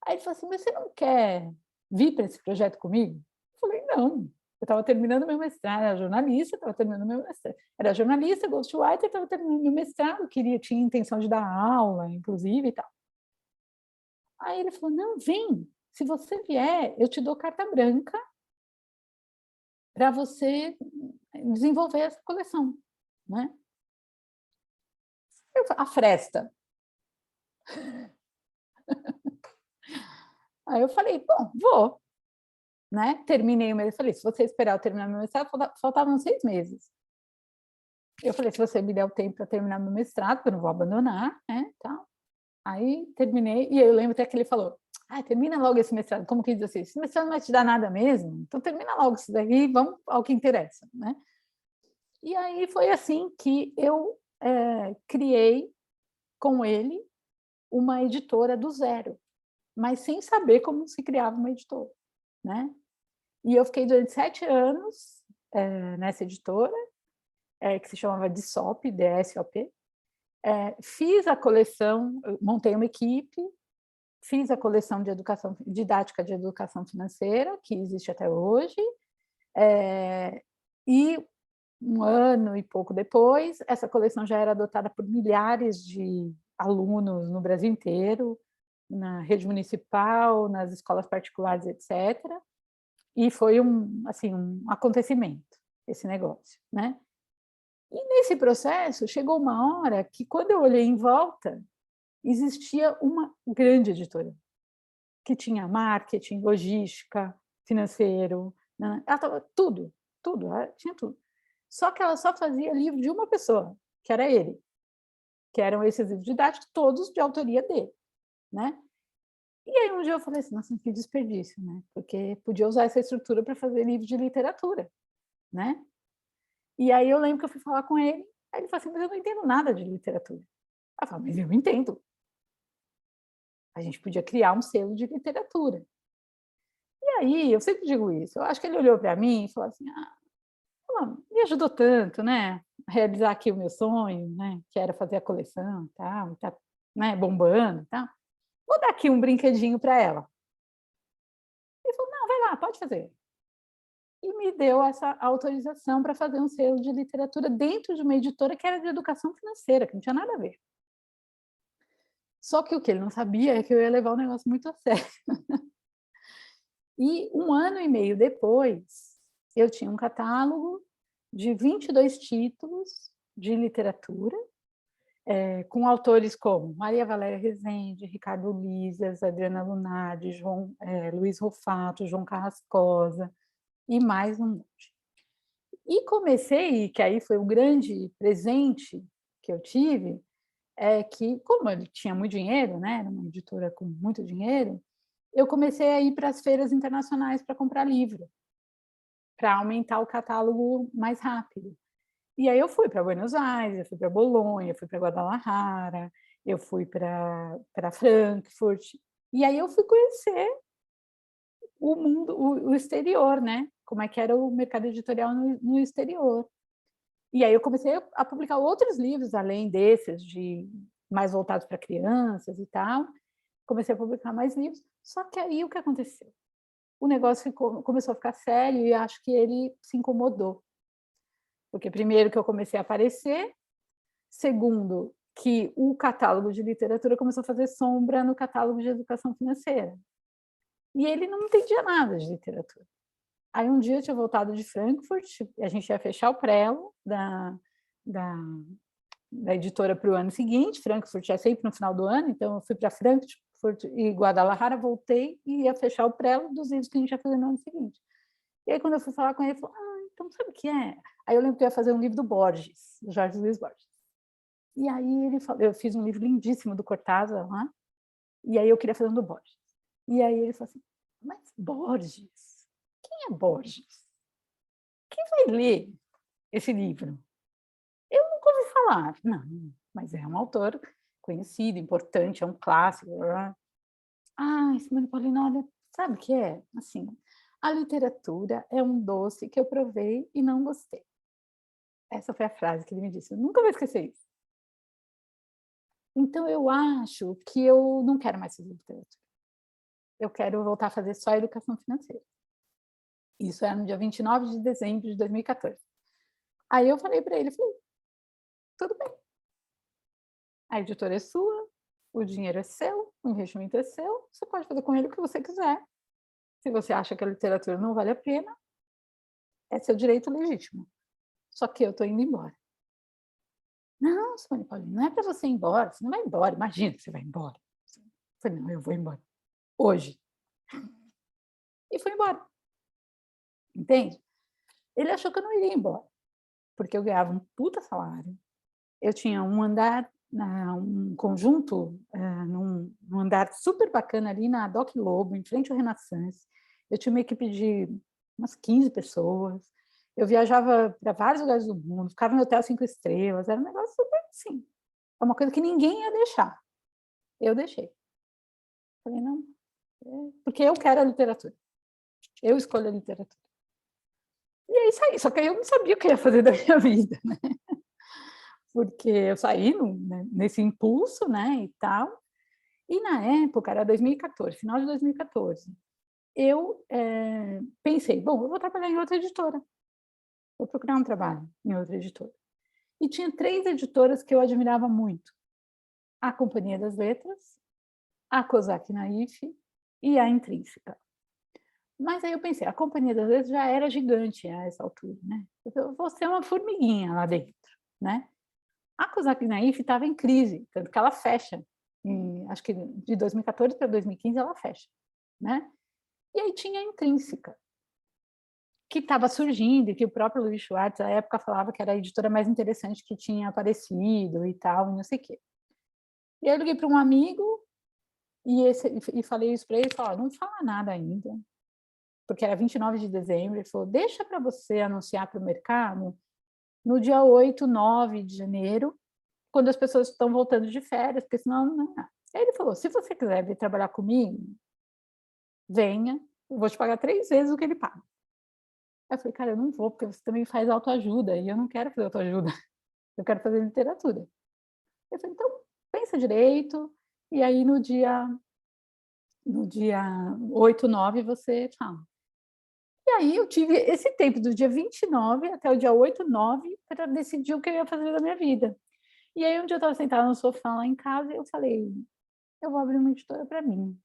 Aí ele falou assim, mas você não quer vir para esse projeto comigo? Eu falei, não, eu estava terminando meu mestrado, era jornalista, estava terminando meu mestrado. Era jornalista, ghostwriter, estava terminando meu mestrado, tinha intenção de dar aula, inclusive, e tal. Aí ele falou, não, vem, se você vier, eu te dou carta branca para você desenvolver essa coleção. Né? A fresta. Aí eu falei, bom, vou. Né? Terminei o mestrado, falei, se você esperar eu terminar meu mestrado, faltavam 6 meses. Eu falei, se você me der o tempo para terminar meu mestrado, porque eu não vou abandonar, né? Tal. Aí terminei, e eu lembro até que ele falou, termina logo esse mestrado, como que diz assim, esse mestrado não vai te dar nada mesmo, então termina logo isso daí, vamos ao que interessa, né? E aí foi assim que eu criei com ele uma editora do zero, mas sem saber como se criava uma editora, né? E eu fiquei durante 7 anos nessa editora, que se chamava DSOP, DSOP. Fiz a coleção, montei uma equipe, fiz a coleção de didática de educação financeira, que existe até hoje, e 1 ano e pouco depois, essa coleção já era adotada por milhares de alunos no Brasil inteiro, na rede municipal, nas escolas particulares, etc. E foi um acontecimento, esse negócio, né? E nesse processo, chegou uma hora que, quando eu olhei em volta, existia uma grande editora, que tinha marketing, logística, financeiro, né? Ela estava tudo, ela tinha tudo. Só que ela só fazia livro de uma pessoa, que era ele, que eram esses livros didáticos, todos de autoria dele, né? E aí um dia eu falei assim, nossa, que desperdício, né? Porque podia usar essa estrutura para fazer livro de literatura, né? E aí eu lembro que eu fui falar com ele, aí ele falou assim, mas eu não entendo nada de literatura. Eu falei, mas eu entendo. A gente podia criar um selo de literatura. E aí, eu sempre digo isso, eu acho que ele olhou para mim e falou assim, me ajudou tanto, né? A realizar aqui o meu sonho, né? Que era fazer a coleção e tal, tá, né? Bombando e tal. Vou dar aqui um brinquedinho para ela. Ele falou, não, vai lá, pode fazer. E me deu essa autorização para fazer um selo de literatura dentro de uma editora que era de educação financeira, que não tinha nada a ver. Só que o que ele não sabia é que eu ia levar o negócio muito a sério. E 1 ano e meio depois, eu tinha um catálogo de 22 títulos de literatura, com autores como Maria Valéria Rezende, Ricardo Lízias, Adriana Lunardi, Luiz Rufato, João Carrascosa e mais um monte. E comecei, que aí foi o grande presente que eu tive, é que, como ele tinha muito dinheiro, né, era uma editora com muito dinheiro, eu comecei a ir para as feiras internacionais para comprar livro, para aumentar o catálogo mais rápido. E aí eu fui para Buenos Aires, eu fui para Bolonha, eu fui para Guadalajara, eu fui para Frankfurt, e aí eu fui conhecer o mundo, o exterior, né? Como é que era o mercado editorial no exterior. E aí eu comecei a publicar outros livros, além desses, mais voltados para crianças e tal. Comecei a publicar mais livros, só que aí o que aconteceu? O negócio começou a ficar sério e acho que ele se incomodou. Porque primeiro que eu comecei a aparecer, segundo que o catálogo de literatura começou a fazer sombra no catálogo de educação financeira. E ele não entendia nada de literatura. Aí um dia eu tinha voltado de Frankfurt, a gente ia fechar o prelo da editora para o ano seguinte, Frankfurt é sempre no final do ano, então eu fui para Frankfurt e Guadalajara, voltei e ia fechar o prelo dos livros que a gente ia fazer no ano seguinte. E aí quando eu fui falar com ele, ele falou, então sabe o que é? Aí eu lembro que eu ia fazer um livro do Borges, do Jorge Luiz Borges. E aí ele falou, eu fiz um livro lindíssimo do Cortázar lá, e aí eu queria fazer um do Borges. E aí ele falou assim, mas Borges? Quem é Borges? Quem vai ler esse livro? Eu nunca ouvi falar. Não, mas é um autor conhecido, importante, é um clássico. Simone Paulina, olha, sabe o que é? Assim, a literatura é um doce que eu provei e não gostei. Essa foi a frase que ele me disse. Eu nunca vou esquecer isso. Então, eu acho que eu não quero mais fazer literatura. Eu quero voltar a fazer só educação financeira. Isso era no dia 29 de dezembro de 2014. Aí eu falei para ele, tudo bem. A editora é sua, o dinheiro é seu, o investimento é seu, você pode fazer com ele o que você quiser. Se você acha que a literatura não vale a pena, é seu direito legítimo. Só que eu estou indo embora. Não, Simone Paulina, não é para você ir embora, você não vai embora, imagina que você vai embora. Eu falei, não, eu vou embora. Hoje. E foi embora. Entende? Ele achou que eu não iria embora, porque eu ganhava um puta salário. Eu tinha um andar, um conjunto, num andar super bacana ali na Doc Lobo, em frente ao Renaissance. Eu tinha uma equipe de umas 15 pessoas. Eu viajava para vários lugares do mundo, ficava no hotel 5 estrelas, era um negócio super assim. É uma coisa que ninguém ia deixar. Eu deixei. Falei, não, porque eu quero a literatura. Eu escolho a literatura. E é isso aí, só que aí eu não sabia o que eu ia fazer da minha vida, né? Porque eu saí nesse impulso, né, e tal. E na época, era 2014, final de 2014, eu pensei, bom, eu vou trabalhar em outra editora. Vou procurar um trabalho em outra editora. E tinha 3 editoras que eu admirava muito. A Companhia das Letras, a Kozak Naif e a Intrínseca. Mas aí eu pensei, a Companhia das Letras já era gigante a essa altura, né? Eu vou ser uma formiguinha lá dentro, né? A Kozak Naif estava em crise, tanto que ela fecha. Acho que de 2014 para 2015 ela fecha, né? E aí tinha a Intrínseca. que estava surgindo, e que o próprio Luiz Schwartz, à época, falava que era a editora mais interessante que tinha aparecido e tal, e não sei o quê. E aí eu liguei para um amigo e falei isso para ele, falou, não fala nada ainda, porque era 29 de dezembro, ele falou, deixa para você anunciar para o mercado no dia 8, 9 de janeiro, quando as pessoas estão voltando de férias, porque senão não é. Aí ele falou, se você quiser vir trabalhar comigo, venha, eu vou te pagar 3 vezes o que ele paga. Aí eu falei, cara, eu não vou, porque você também faz autoajuda, e eu não quero fazer autoajuda, eu quero fazer literatura. Eu falei, então, pensa direito, e aí no dia 8, 9, você fala. E aí eu tive esse tempo, do dia 29 até o dia 8, 9, para decidir o que eu ia fazer da minha vida. E aí um dia eu estava sentada no sofá lá em casa, e eu falei, eu vou abrir uma editora para mim,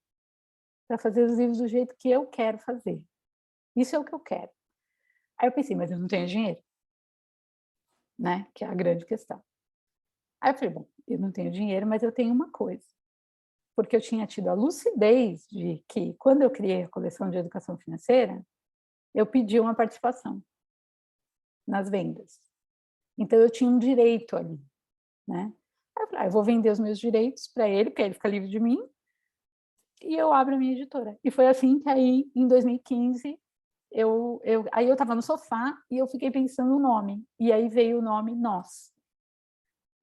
para fazer os livros do jeito que eu quero fazer. Isso é o que eu quero. Aí eu pensei, mas eu não tenho dinheiro, né? Que é a grande questão. Aí eu falei, bom, eu não tenho dinheiro, mas eu tenho uma coisa. Porque eu tinha tido a lucidez de que, quando eu criei a coleção de educação financeira, eu pedi uma participação nas vendas. Então, eu tinha um direito ali, né? Aí eu falei, eu vou vender os meus direitos para ele, porque ele fica livre de mim, e eu abro a minha editora. E foi assim que aí, em 2015, aí eu estava no sofá e eu fiquei pensando no nome. E aí veio o nome Nós.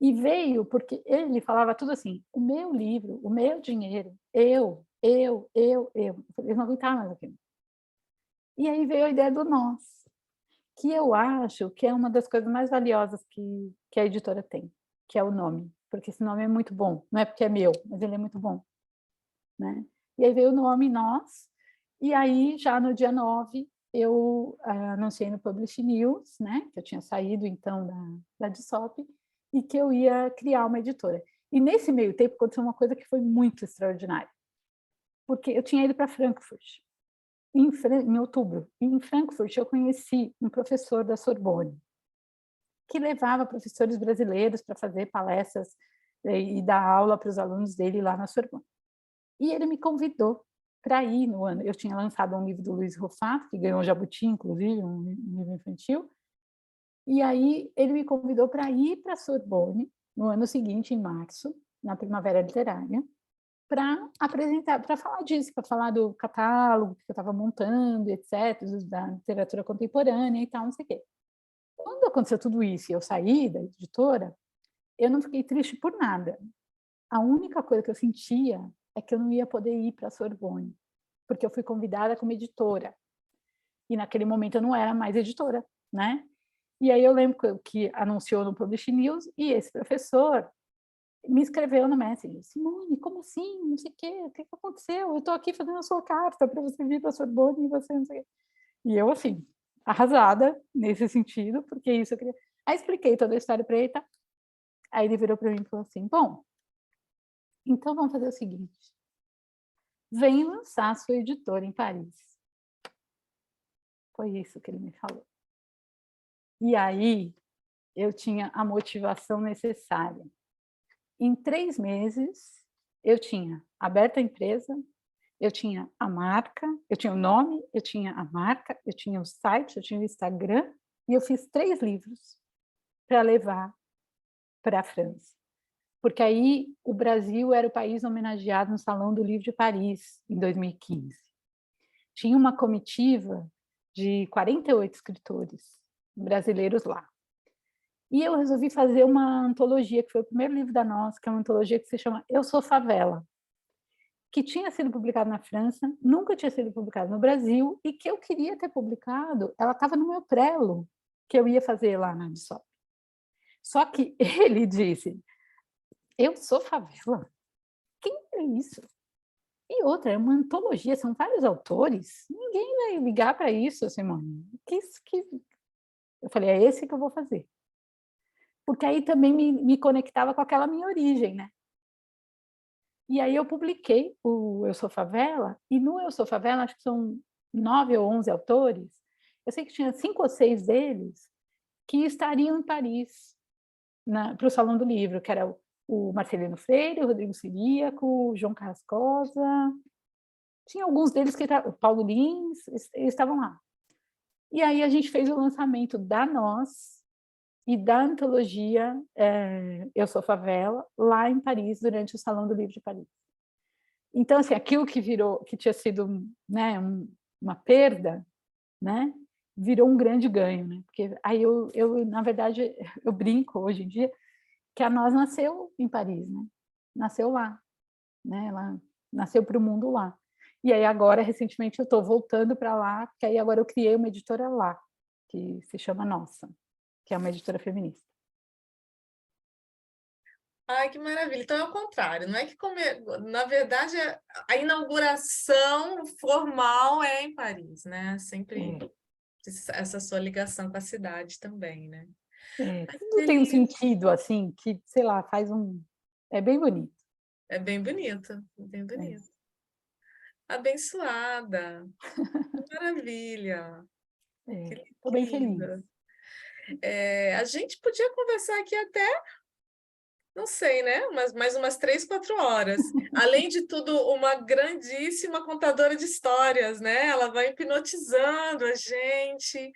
E veio porque ele falava tudo assim, o meu livro, o meu dinheiro, eu. Eu não aguentava mais aquilo. E aí veio a ideia do Nós, que eu acho que é uma das coisas mais valiosas que a editora tem, que é o nome, porque esse nome é muito bom, não é porque é meu, mas ele é muito bom, né? E aí veio o nome Nós, e aí já no dia 9 eu anunciei no Publish News, né, que eu tinha saído então da DSOP, e que eu ia criar uma editora. E nesse meio tempo aconteceu uma coisa que foi muito extraordinária, porque eu tinha ido para Frankfurt, em outubro, e em Frankfurt eu conheci um professor da Sorbonne, que levava professores brasileiros para fazer palestras e dar aula para os alunos dele lá na Sorbonne. E ele me convidou para ir no ano. Eu tinha lançado um livro do Luiz Rufato, que ganhou o Jabuti, inclusive, um livro infantil. E aí ele me convidou para ir para a Sorbonne no ano seguinte, em março, na Primavera Literária, para apresentar, para falar disso, para falar do catálogo que eu estava montando, etc., da literatura contemporânea e tal, não sei o quê. Quando aconteceu tudo isso e eu saí da editora, eu não fiquei triste por nada. A única coisa que eu sentia é que eu não ia poder ir para a Sorbonne, porque eu fui convidada como editora. E naquele momento eu não era mais editora, né? E aí eu lembro que anunciou no Publish News e esse professor me escreveu no Messenger, Simone, como assim? Não sei o que aconteceu? Eu estou aqui fazendo a sua carta para você vir para a Sorbonne e você não sei o quê. E eu, assim, arrasada nesse sentido, porque isso eu queria... Aí expliquei toda a história para ele, tá? Aí ele virou para mim e falou assim, bom, então vamos fazer o seguinte, vem lançar a sua editora em Paris. Foi isso que ele me falou. E aí eu tinha a motivação necessária. Em 3 meses, eu tinha aberto a empresa, eu tinha a marca, eu tinha o nome, eu tinha a marca, eu tinha o site, eu tinha o Instagram, e eu fiz 3 livros para levar para a França. Porque aí o Brasil era o país homenageado no Salão do Livro de Paris, em 2015. Tinha uma comitiva de 48 escritores brasileiros lá. E eu resolvi fazer uma antologia, que foi o primeiro livro da Nós, que é uma antologia que se chama Eu Sou Favela, que tinha sido publicado na França, nunca tinha sido publicado no Brasil, e que eu queria ter publicado, ela estava no meu prelo, que eu ia fazer lá na DSOP. Só que ele disse, eu sou favela? Quem é isso? E outra, é uma antologia, são vários autores, ninguém vai ligar para isso, Simone. Eu falei, é esse que eu vou fazer. Porque aí também me conectava com aquela minha origem, né? E aí eu publiquei o Eu Sou Favela, e no Eu Sou Favela, acho que são 9 ou 11 autores, eu sei que tinha 5 ou 6 deles que estariam em Paris, para o Salão do Livro, que era o Marcelino Freire, o Rodrigo Siríaco, o João Carrascosa, tinha alguns deles que o Paulo Lins, eles estavam lá. E aí a gente fez o lançamento da Nós e da antologia Eu Sou Favela, lá em Paris, durante o Salão do Livro de Paris. Então, assim, aquilo que tinha sido, né, uma perda, né, virou um grande ganho, né? Porque aí na verdade, eu brinco hoje em dia que a Nós nasceu em Paris, né? Nasceu lá, né? Ela nasceu para o mundo lá. E aí agora, recentemente, eu estou voltando para lá, porque aí agora eu criei uma editora lá, que se chama Nossa, que é uma editora feminista. Ai, que maravilha. Então é o contrário, não é que na verdade a inauguração formal é em Paris, né? Sempre essa sua ligação com a cidade também, né? Ai, que Tudo tem um delícia. sentido, assim, que, sei lá, faz um... É bem bonito. É bem bonito, bem É. bonito. Abençoada. Que maravilha. Que Estou bem feliz. linda. A gente podia conversar aqui até, não sei, né? Mais umas 3, 4 horas. Além de tudo, uma grandíssima contadora de histórias, né? Ela vai hipnotizando a gente.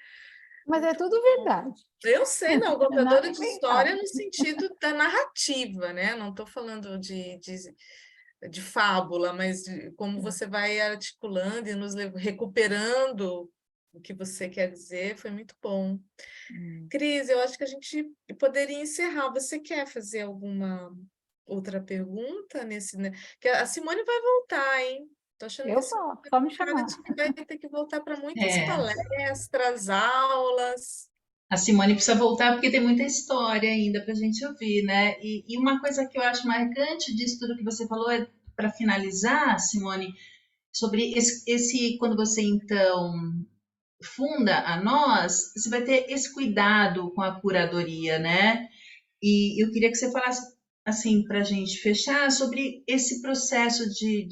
Mas é Muito tudo bom. verdade. Eu sei, não, Não é nada contadora de história inventado. no sentido da narrativa, né? Não estou falando de fábula, mas de como você vai articulando e nos recuperando o que você quer dizer, foi muito bom. Cris, eu acho que a gente poderia encerrar. Você quer fazer alguma outra pergunta nesse, né? Que a Simone vai voltar, hein? Tô achando que a Eu Simone vou, vai só me ter cara chamar. de que vai ter que voltar para muitas É, palestras, aulas. a Simone precisa voltar porque tem muita história ainda para a gente ouvir, né? E uma coisa que eu acho marcante disso tudo que você falou é, para finalizar, Simone, sobre quando você então funda a Nós, você vai ter esse cuidado com a curadoria, né? E eu queria que você falasse, assim, para a gente fechar, sobre esse processo de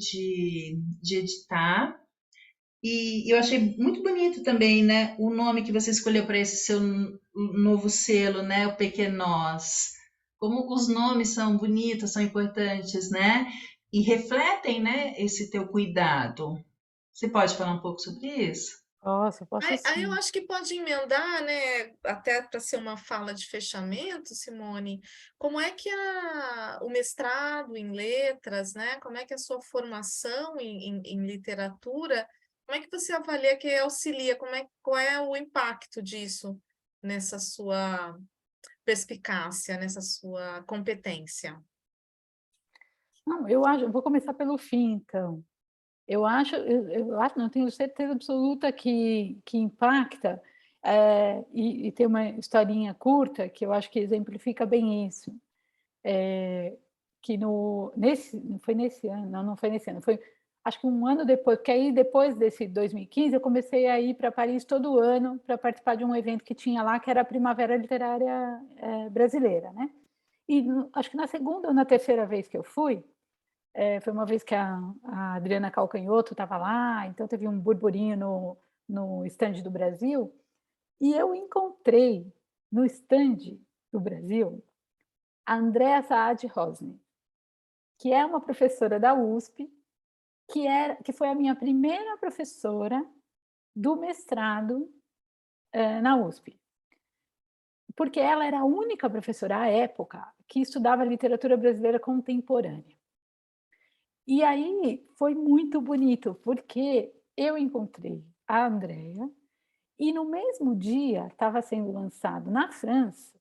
editar. E eu achei muito bonito também, né? O nome que você escolheu para esse seu novo selo, né? O Pequenós. Como os nomes são bonitos, são importantes, né? E refletem, né, esse teu cuidado. Você pode falar um pouco sobre isso? Posso Aí eu sim. acho que pode emendar, né, até para ser uma fala de fechamento, Simone, como é que o mestrado em letras, né, como é que a sua formação em literatura, como é que você avalia que auxilia, qual é o impacto disso nessa sua perspicácia, nessa sua competência? Não, eu vou começar pelo fim, então. Eu acho, não tenho certeza absoluta que impacta, e tem uma historinha curta que eu acho que exemplifica bem isso. Que não foi nesse ano, não foi nesse ano, foi acho que um ano depois, porque aí depois desse 2015 eu comecei a ir para Paris todo ano para participar de um evento que tinha lá, que era a Primavera Literária Brasileira, né? E acho que na segunda ou na terceira vez que eu fui, foi uma vez que a Adriana Calcanhoto estava lá, então teve um burburinho no stand do Brasil, e eu encontrei no stand do Brasil a Andréa Saad Rosner, que é uma professora da USP, que foi a minha primeira professora do mestrado na USP. Porque ela era a única professora à época que estudava literatura brasileira contemporânea. E aí foi muito bonito, porque eu encontrei a Andrea e no mesmo dia estava sendo lançado na França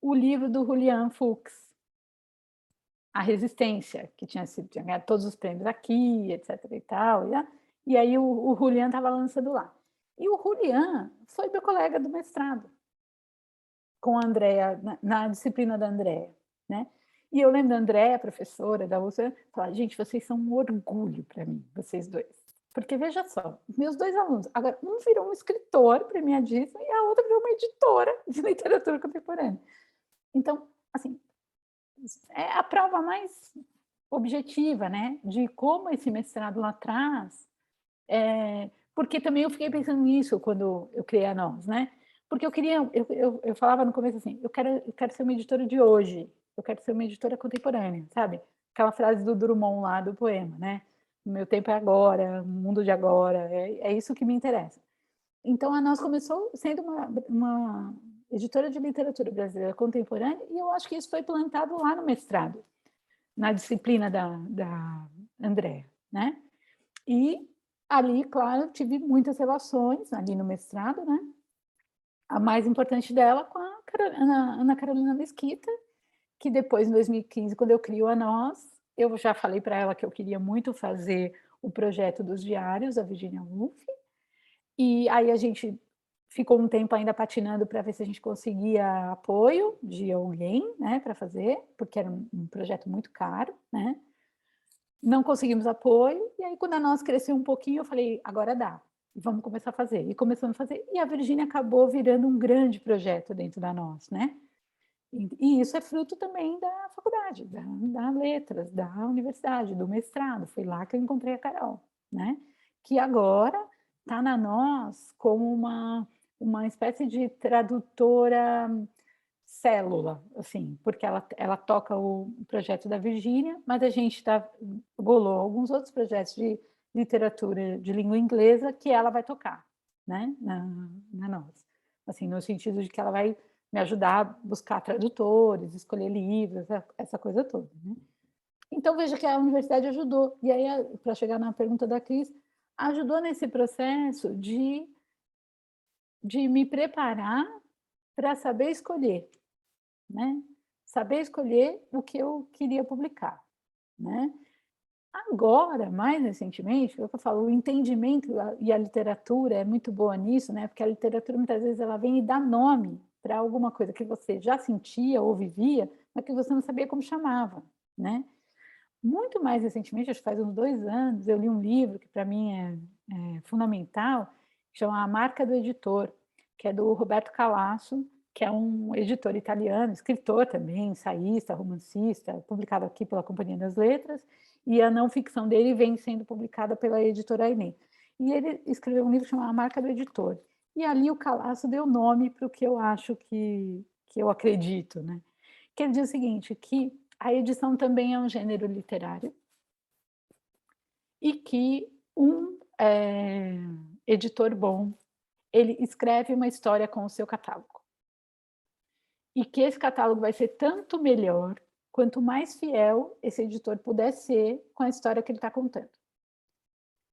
o livro do Julian Fuchs, A Resistência, que tinha ganhado todos os prêmios aqui, etc. e tal. E aí o Julian estava lançando lá. E o Julian foi meu colega do mestrado, com a Andrea, na disciplina da Andrea, né? E eu lembro da Andrea, professora da USP, falar: gente, vocês são um orgulho para mim, vocês dois. Porque, veja só, meus dois alunos, agora um virou um escritor premiadíssimo e a outra virou uma editora de literatura contemporânea. Então, assim, é a prova mais objetiva, né, de como esse mestrado lá atrás, porque também eu fiquei pensando nisso quando eu criei a Nós, né? Porque eu falava no começo assim, eu quero ser uma editora de hoje, eu quero ser uma editora contemporânea, sabe? Aquela frase do Drummond lá do poema, né? O meu tempo é agora, o mundo de agora, é isso que me interessa. Então, a Nós começou sendo uma editora de literatura brasileira contemporânea, e eu acho que isso foi plantado lá no mestrado, na disciplina da Andréa, né? E ali, claro, tive muitas relações ali no mestrado, né? A mais importante dela com a Ana Carolina Mesquita, que depois, em 2015, quando eu crio a Nós, eu já falei para ela que eu queria muito fazer o projeto dos diários da Virginia Woolf, e aí a gente ficou um tempo ainda patinando para ver se a gente conseguia apoio de alguém, né, para fazer, porque era um projeto muito caro, né? Não conseguimos apoio, e aí quando a Nós cresceu um pouquinho, eu falei, agora dá, vamos começar a fazer. E começamos a fazer, e a Virginia acabou virando um grande projeto dentro da Nós, né? E isso é fruto também da faculdade, da letras, da universidade, do mestrado. Foi lá que eu encontrei a Carol, né? Que agora está na Nós como uma espécie de tradutora célula, assim, porque ela toca o projeto da Virgínia, mas a gente bolou alguns outros projetos de literatura de língua inglesa que ela vai tocar, né? Na Nós. Assim, no sentido de que ela vai me ajudar a buscar tradutores, escolher livros, essa coisa toda, né? Então, veja que a universidade ajudou. E aí, para chegar na pergunta da Cris, ajudou nesse processo de me preparar para saber escolher, né? Saber escolher o que eu queria publicar, né? Agora, mais recentemente, é o que eu falo, o entendimento e a literatura é muito boa nisso, né? Porque a literatura muitas vezes ela vem e dá nome para alguma coisa que você já sentia ou vivia, mas que você não sabia como chamava, né? Muito mais recentemente, acho que faz uns 2 anos, eu li um livro que para mim é fundamental, que chama A Marca do Editor, que é do Roberto Calasso, que é um editor italiano, escritor também, ensaísta, romancista, publicado aqui pela Companhia das Letras, e a não ficção dele vem sendo publicada pela editora Aimee. E ele escreveu um livro chamado A Marca do Editor. E ali o Calasso deu nome para o que eu acho que eu acredito, né? Que ele diz o seguinte, que a edição também é um gênero literário e que um editor bom, ele escreve uma história com o seu catálogo. E que esse catálogo vai ser tanto melhor quanto mais fiel esse editor puder ser com a história que ele está contando.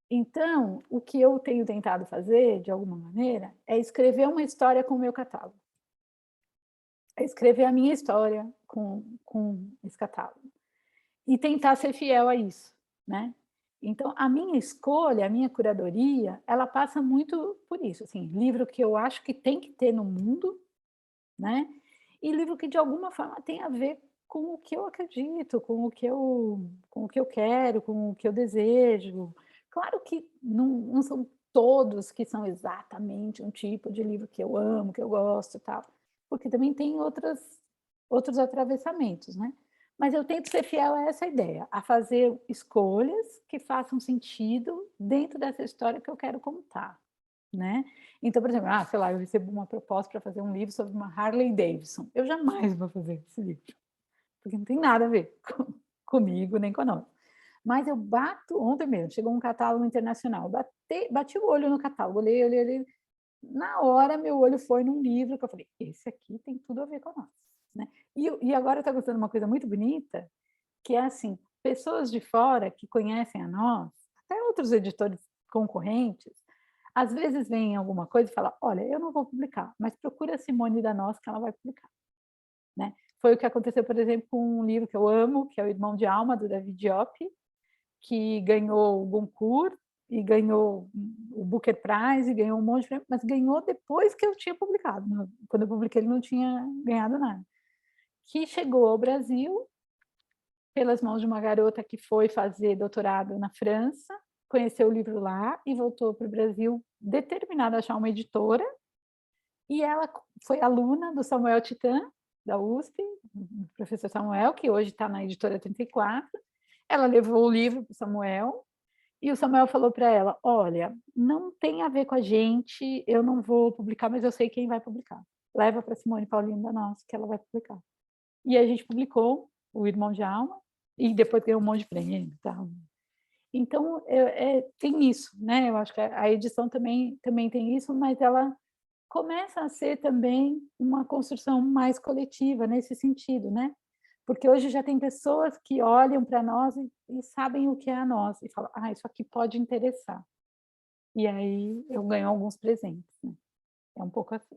Então, o que eu tenho tentado fazer, de alguma maneira, é escrever uma história com o meu catálogo. É escrever a minha história com esse catálogo. E tentar ser fiel a isso, né? Então, a minha escolha, a minha curadoria, ela passa muito por isso, assim, livro que eu acho que tem que ter no mundo, né? E livro que, de alguma forma, tem a ver com o que eu acredito, com o que eu quero, com o que eu desejo. Claro que não são todos que são exatamente um tipo de livro que eu amo, que eu gosto e tal, porque também tem outros atravessamentos, né? Mas eu tento ser fiel a essa ideia, a fazer escolhas que façam sentido dentro dessa história que eu quero contar, né? Então, por exemplo, sei lá, eu recebo uma proposta para fazer um livro sobre uma Harley Davidson. Eu jamais vou fazer esse livro, porque não tem nada a ver comigo nem com nós. Mas eu ontem mesmo, chegou um catálogo internacional, bati o olho no catálogo, olhei. Na hora, meu olho foi num livro que eu falei, esse aqui tem tudo a ver com nós. Né? E agora está gostando de uma coisa muito bonita, que é assim, pessoas de fora que conhecem a nós, até outros editores concorrentes, às vezes vem alguma coisa e fala, olha, eu não vou publicar, mas procura a Simone da Nós que ela vai publicar. Né? Foi o que aconteceu, por exemplo, com um livro que eu amo, que é O Irmão de Alma, do David Diop, que ganhou o Goncourt e ganhou o Booker Prize e ganhou um monte de prêmio, mas ganhou depois que eu tinha publicado. Quando eu publiquei, ele não tinha ganhado nada. Que chegou ao Brasil pelas mãos de uma garota que foi fazer doutorado na França, conheceu o livro lá e voltou para o Brasil determinada a achar uma editora, e ela foi aluna do Samuel Titã, da USP, o professor Samuel, que hoje está na editora 34. Ela levou o livro para o Samuel, e o Samuel falou para ela, olha, não tem a ver com a gente, eu não vou publicar, mas eu sei quem vai publicar. Leva para Simone Paulino da Nossa, que ela vai publicar. E a gente publicou O Irmão de Alma, e depois ganhou um monte de prêmio. Tá? Então, tem isso, né? Eu acho que a edição também tem isso, mas ela começa a ser também uma construção mais coletiva nesse sentido, né? Porque hoje já tem pessoas que olham para nós e sabem o que é a nós, e falam, isso aqui pode interessar. E aí eu ganho alguns presentes, né? É um pouco assim.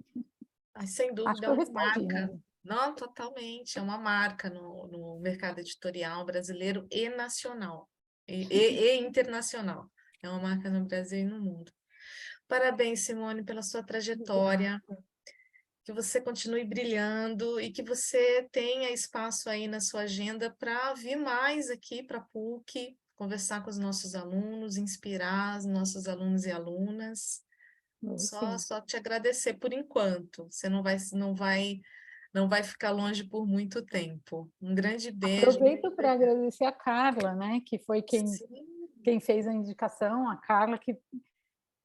Sem Acho dúvida, que é eu uma respondi, né? marca. Não, totalmente. É uma marca no mercado editorial brasileiro e nacional, e internacional. É uma marca no Brasil e no mundo. Parabéns, Simone, pela sua trajetória. Que você continue brilhando e que você tenha espaço aí na sua agenda para vir mais aqui para a PUC, conversar com os nossos alunos, inspirar os nossos alunos e alunas. Só te agradecer por enquanto. Você não vai ficar longe por muito tempo. Um grande beijo. Aproveito para agradecer a Carla, né, que foi quem fez a indicação, a Carla, que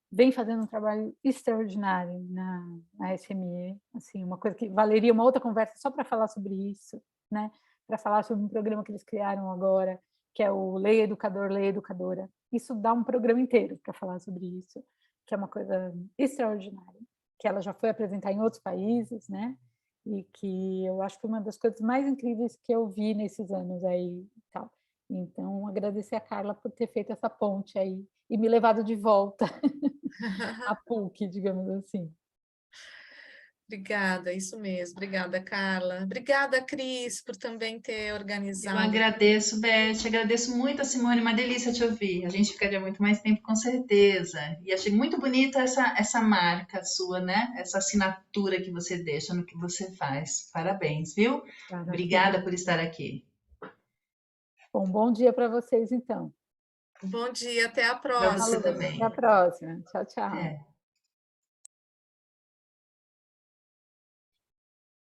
vem fazendo um trabalho extraordinário na SME, assim, uma coisa que valeria uma outra conversa só para falar sobre isso, né? Para falar sobre um programa que eles criaram agora, que é o Leia Educador, Leia Educadora. Isso dá um programa inteiro para falar sobre isso, que é uma coisa extraordinária, que ela já foi apresentar em outros países, né? E que eu acho que foi uma das coisas mais incríveis que eu vi nesses anos aí e tal. Então, agradecer a Carla por ter feito essa ponte aí e me levado de volta à PUC, digamos assim. Obrigada, isso mesmo. Obrigada, Carla. Obrigada, Cris, por também ter Eu organizado. agradeço, Beth, agradeço muito a Simone, uma delícia te ouvir. A gente ficaria muito mais tempo, com certeza. E achei muito bonita essa marca sua, né? Essa assinatura que você deixa no que você faz. Parabéns, viu? Obrigada por estar aqui. Bom dia para vocês, então. Bom dia, até a Para você próxima. também. Até a próxima. Tchau, tchau.